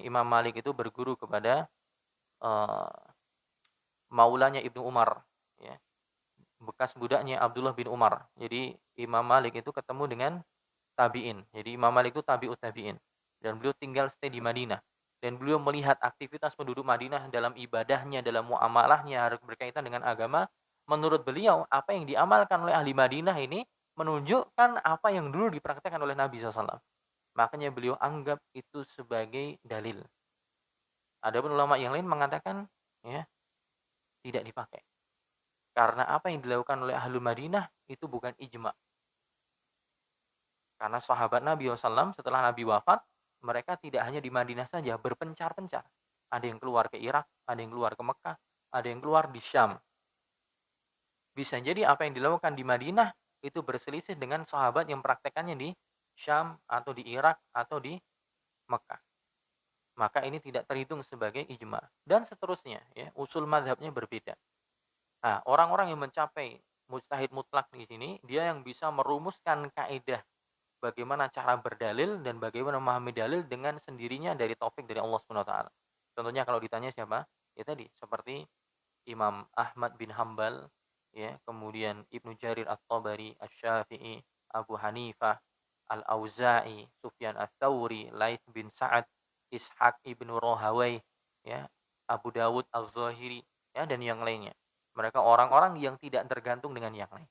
Imam Malik itu berguru kepada maulanya Ibnu Umar. Ya. Bekas budaknya Abdullah bin Umar. Jadi Imam Malik itu ketemu dengan tabi'in. Jadi Imam Malik itu tabi'ut tabi'in. Dan beliau tinggal stay di Madinah. Dan beliau melihat aktivitas penduduk Madinah dalam ibadahnya, dalam muamalahnya, harus berkaitan dengan agama. Menurut beliau, apa yang diamalkan oleh ahli Madinah ini menunjukkan apa yang dulu dipraktekkan oleh Nabi SAW. Makanya beliau anggap itu sebagai dalil. Adapun ulama yang lain mengatakan, ya, tidak dipakai. Karena apa yang dilakukan oleh ahli Madinah itu bukan ijma. Karena sahabat Nabi SAW setelah Nabi wafat, mereka tidak hanya di Madinah saja, berpencar-pencar. Ada yang keluar ke Irak, ada yang keluar ke Mekah, ada yang keluar di Syam. Bisa jadi apa yang dilakukan di Madinah itu berselisih dengan sahabat yang praktekannya di Syam atau di Irak atau di Mekah. Maka ini tidak terhitung sebagai ijma. Dan seterusnya, ya, usul madhabnya berbeda. Nah, orang-orang yang mencapai mujtahid mutlak di sini, dia yang bisa merumuskan kaidah bagaimana cara berdalil dan bagaimana memahami dalil dengan sendirinya dari taufik dari Allah Subhanahu wa taala. Contohnya kalau ditanya siapa? Ya tadi seperti Imam Ahmad bin Hambal, ya, kemudian Ibnu Jarir At-Tabari, Asy-Syafi'i, Abu Hanifah, Al-Auza'i, Sufyan Ats-Tsauri, Laits bin Sa'ad, Ishaq ibnu Rahawai, ya, Abu Dawud Az-Zahiri, ya, dan yang lainnya. Mereka orang-orang yang tidak tergantung dengan yang lain.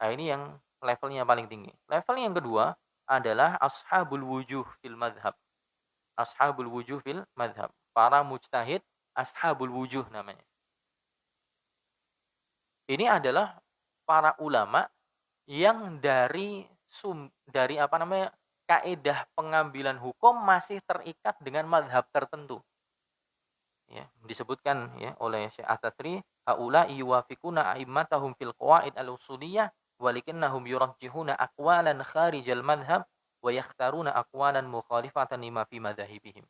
Nah, ini yang levelnya paling tinggi. Level yang kedua adalah ashabul wujuh fil madhab. Ashabul wujuh fil madhab. Para mujtahid ashabul wujuh namanya. Ini adalah para ulama yang dari apa namanya kaidah pengambilan hukum masih terikat dengan madhab tertentu. Ya, disebutkan ya oleh Syekh At-Tatri, haula yuwafiquna a'immatahum fil qawaid al-usuliyah walakinnahum yurajjihuna aqwalan kharijal madhab wa yakhtaruna aqwalan mukhalifatan lima fi madzahibihim.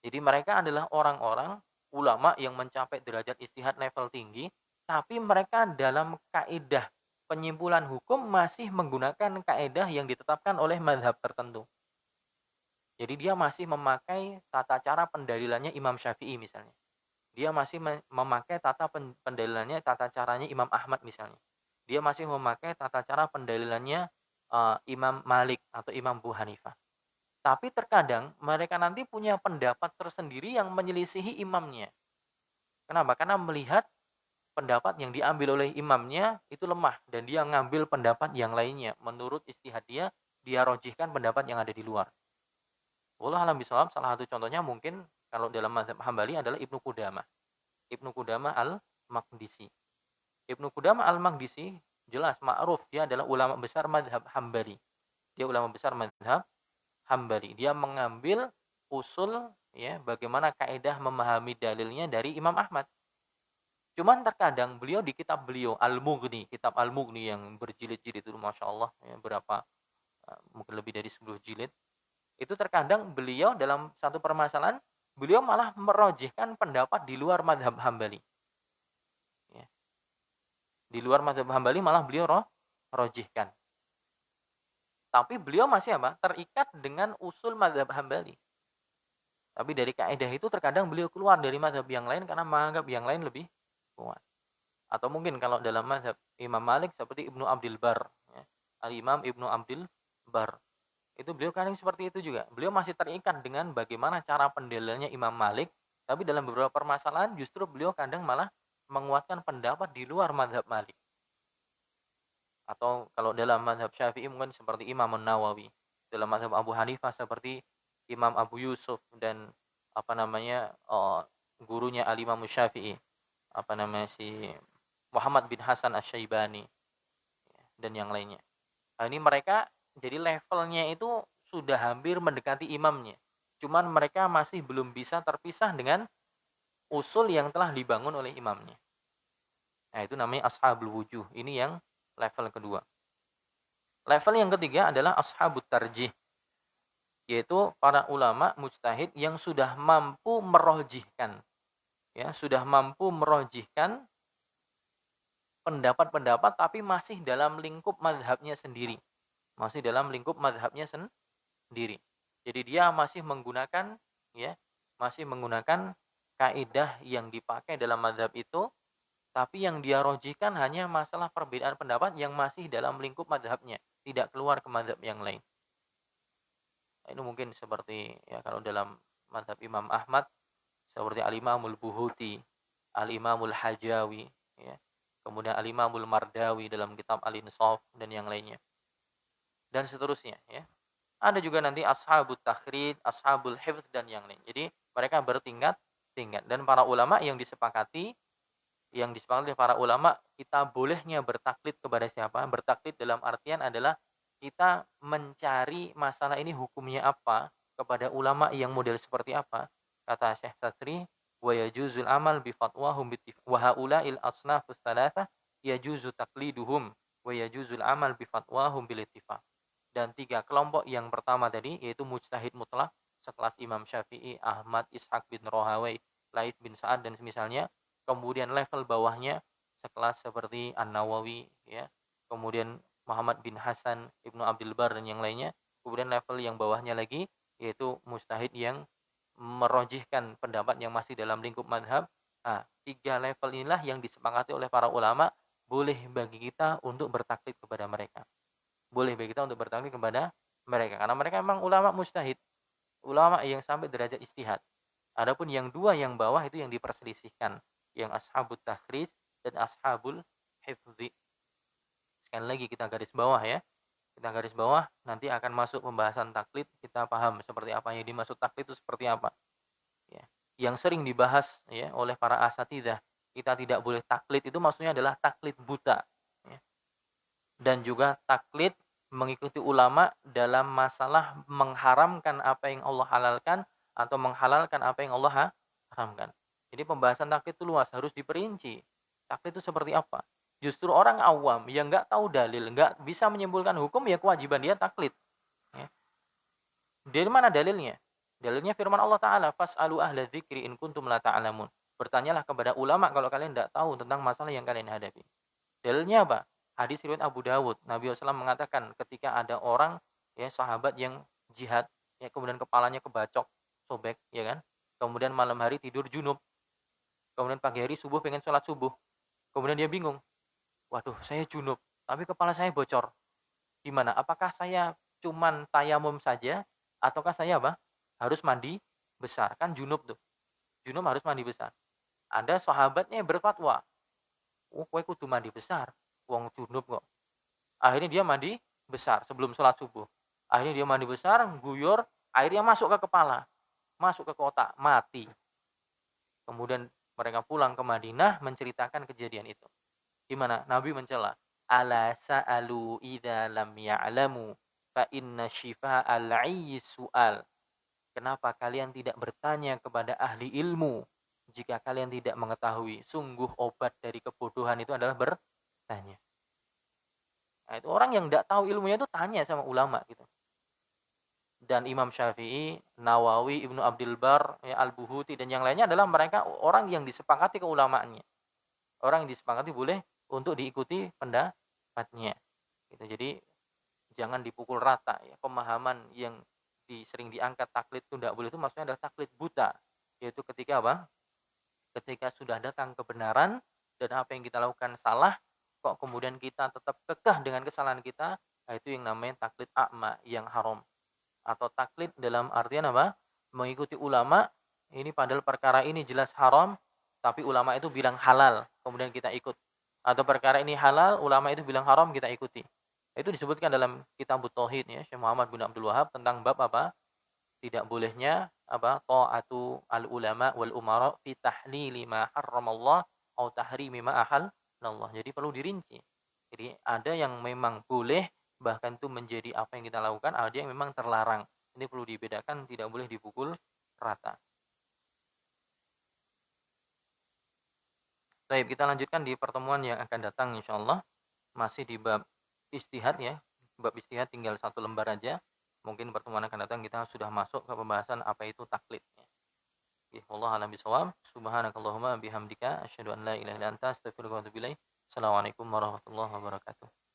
Jadi mereka adalah orang-orang ulama yang mencapai derajat ijtihad level tinggi, tapi mereka dalam kaidah penyimpulan hukum masih menggunakan kaidah yang ditetapkan oleh mazhab tertentu. Jadi dia masih memakai tata cara pendalilannya Imam Syafi'i misalnya. Dia masih memakai pendalilannya, tata caranya Imam Ahmad misalnya. Dia masih memakai tata cara pendalilannya Imam Malik atau Imam Abu Hanifah. Tapi terkadang mereka nanti punya pendapat tersendiri yang menyelisihi imamnya. Kenapa? Karena melihat pendapat yang diambil oleh imamnya itu lemah dan dia ngambil pendapat yang lainnya. Menurut ijtihad dia rojihkan pendapat yang ada di luar. Wallahu a'lam bishawab, salah satu contohnya mungkin kalau dalam mazhab Hambali adalah Ibnu Qudamah. Ibnu Qudamah Al-Maqdisi. Ibnu Qudamah Al-Maqdisi jelas ma'ruf dia adalah ulama besar mazhab Hambali. Dia ulama besar mazhab Hambali. Dia mengambil usul ya bagaimana kaidah memahami dalilnya dari Imam Ahmad. Cuman terkadang beliau di kitab beliau Al-Mughni, kitab Al-Mughni yang berjilid-jilid itu Masya Allah ya, berapa mungkin lebih dari 10 jilid. Itu terkadang beliau dalam satu permasalahan beliau malah merojihkan pendapat di luar mazhab Hambali. Ya. Di luar mazhab Hambali malah beliau rojihkan. Tapi beliau masih apa? Terikat dengan usul mazhab Hambali. Tapi dari kaidah itu terkadang beliau keluar dari mazhab yang lain karena menganggap yang lain lebih kuat. Atau mungkin kalau dalam mazhab Imam Malik seperti Ibnu Abdul Bar, ya. Al-Imam Ibnu Abdul Bar. Itu beliau kadang seperti itu juga. Beliau masih terikat dengan bagaimana cara pendalilannya Imam Malik, tapi dalam beberapa permasalahan justru beliau kadang malah menguatkan pendapat di luar mazhab Malik. Atau kalau dalam mazhab Syafi'i mungkin seperti Imam Nawawi. Dalam mazhab Abu Hanifah seperti Imam Abu Yusuf dan apa namanya gurunya Al-Imam Syafi'i, apa namanya si Muhammad bin Hasan Asy-Syaibani dan yang lainnya. Nah, ini mereka jadi levelnya itu sudah hampir mendekati imamnya. Cuman mereka masih belum bisa terpisah dengan usul yang telah dibangun oleh imamnya. Nah, itu namanya ashabul wujuh. Ini yang level kedua. Level yang ketiga adalah ashabut tarjih. Yaitu para ulama mujtahid yang sudah mampu merojihkan. Ya, sudah mampu merojihkan pendapat-pendapat tapi masih dalam lingkup mazhabnya sendiri. Masih dalam lingkup mazhabnya sendiri. Jadi dia masih menggunakan kaidah yang dipakai dalam mazhab itu, tapi yang dia rojihkan hanya masalah perbedaan pendapat yang masih dalam lingkup mazhabnya, tidak keluar ke mazhab yang lain. Nah, ini mungkin seperti ya kalau dalam mazhab Imam Ahmad seperti Al-Imamul Buhuti, Al-Imamul Hajawi, ya. Kemudian Al-Imamul Mardawi dalam kitab Al-Insaf dan yang lainnya. Dan seterusnya ya. Ada juga nanti ashabut takhrid, ashabul hifz dan yang lain. Jadi mereka bertingkat-tingkat dan para ulama yang disepakati oleh para ulama kita bolehnya bertaklid kepada siapa? Bertaklid dalam artian adalah kita mencari masalah ini hukumnya apa kepada ulama yang model seperti apa. Kata Syekh Satsri, wa yajuzul amal bi fatwahum wa haula'il asnafus tsalatsa yajuzu taqliduhum wa yajuzul amal bi fatwahum bil ittifaq. Dan tiga kelompok yang pertama tadi yaitu mujtahid mutlak sekelas Imam Syafi'i, Ahmad, Ishaq bin Rahawai, Laits bin Sa'ad dan semisalnya. Kemudian level bawahnya sekelas seperti An-Nawawi ya. Kemudian Muhammad bin Hasan, Ibnu Abdul Bar dan yang lainnya. Kemudian level yang bawahnya lagi yaitu mujtahid yang merojihkan pendapat yang masih dalam lingkup madhab. Nah, tiga level inilah yang disepakati oleh para ulama boleh bagi kita untuk bertaklid kepada mereka. Boleh bagi kita untuk bertaklid kepada mereka karena mereka memang ulama mujtahid, ulama yang sampai derajat ijtihad. Adapun yang dua yang bawah itu yang diperselisihkan, yang ashabut takhris dan ashabul hifzi. Sekali lagi kita garis bawah ya. Kita garis bawah nanti akan masuk pembahasan taklid, kita paham seperti apa yang dimaksud taklid itu seperti apa. Ya. Yang sering dibahas ya oleh para asatidzah, kita tidak boleh taklid itu maksudnya adalah taklid buta. Ya. Dan juga taklid mengikuti ulama dalam masalah mengharamkan apa yang Allah halalkan atau menghalalkan apa yang Allah haramkan. Jadi pembahasan taklid itu luas, harus diperinci. Taklid itu seperti apa? Justru orang awam yang nggak tahu dalil, nggak bisa menyimpulkan hukum, ya kewajiban dia taklid. Ya. Dari mana dalilnya? Dalilnya firman Allah Ta'ala, Fas'alu ahla dzikri in kuntum la ta'lamun. Bertanyalah kepada ulama kalau kalian tidak tahu tentang masalah yang kalian hadapi. Dalilnya apa? Hadis riwayat Abu Dawud. Nabi SAW mengatakan ketika ada orang ya sahabat yang jihad, ya kemudian kepalanya kebacok, sobek, ya kan? Kemudian malam hari tidur junub. Kemudian pagi hari subuh pengen sholat subuh. Kemudian dia bingung. Waduh, saya junub, tapi kepala saya bocor. Gimana? Apakah saya cuman tayamum saja ataukah saya apa? Harus mandi besar? Kan junub tuh. Junub harus mandi besar. Ada sahabatnya yang berfatwa, "Oh, kowe kudu mandi besar. Wong junub kok." Akhirnya dia mandi besar sebelum sholat subuh. Akhirnya dia mandi besar, guyur, airnya masuk ke kepala, masuk ke kotak, mati. Kemudian mereka pulang ke Madinah menceritakan kejadian itu. Gimana? Nabi mencela. Ala sa'alu idza lam ya'lamu fa inna syifa'al 'ayyi su'al. Kenapa kalian tidak bertanya kepada ahli ilmu jika kalian tidak mengetahui? Sungguh obat dari kebodohan itu adalah bertanya. Nah, itu orang yang tidak tahu ilmunya itu tanya sama ulama gitu. Dan Imam Syafi'i, Nawawi, Ibnu Abdul Bar, ya, Al-Buhuti dan yang lainnya adalah mereka orang yang disepakati keulamaannya. Orang yang disepakati boleh untuk diikuti pendapatnya. Gitu. Jadi jangan dipukul rata ya. Pemahaman yang sering diangkat taklid itu tidak boleh, itu maksudnya adalah taklid buta. Yaitu ketika apa? Ketika sudah datang kebenaran dan apa yang kita lakukan salah, kok kemudian kita tetap kekeh dengan kesalahan kita, nah itu yang namanya taklid a'ma yang haram. Atau taklid dalam artian apa? Mengikuti ulama, ini padahal perkara ini jelas haram, tapi ulama itu bilang halal, kemudian kita ikut. Atau perkara ini halal, ulama itu bilang haram, kita ikuti. Itu disebutkan dalam kitab Tauhid ya, Syekh Muhammad bin Abdul Wahab tentang bab apa? Tidak bolehnya apa? Ta'atu al-ulama wal umara fi tahlili ma harramallah atau tahrimi ma ahallallah. Jadi perlu dirinci. Jadi ada yang memang boleh bahkan itu menjadi apa yang kita lakukan, ada yang memang terlarang. Ini perlu dibedakan, tidak boleh dipukul rata. Baik, kita lanjutkan di pertemuan yang akan datang insyaallah. Masih di bab istihad ya. Bab istihad tinggal satu lembar aja. Mungkin pertemuan akan datang kita sudah masuk ke pembahasan apa itu taklid. Wallahu a'lam bishawab. Subhanakallahumma bihamdika asyhadu an la ilaha illa anta astaghfiruka wa atubu ilaik. Assalamualaikum warahmatullahi wabarakatuh.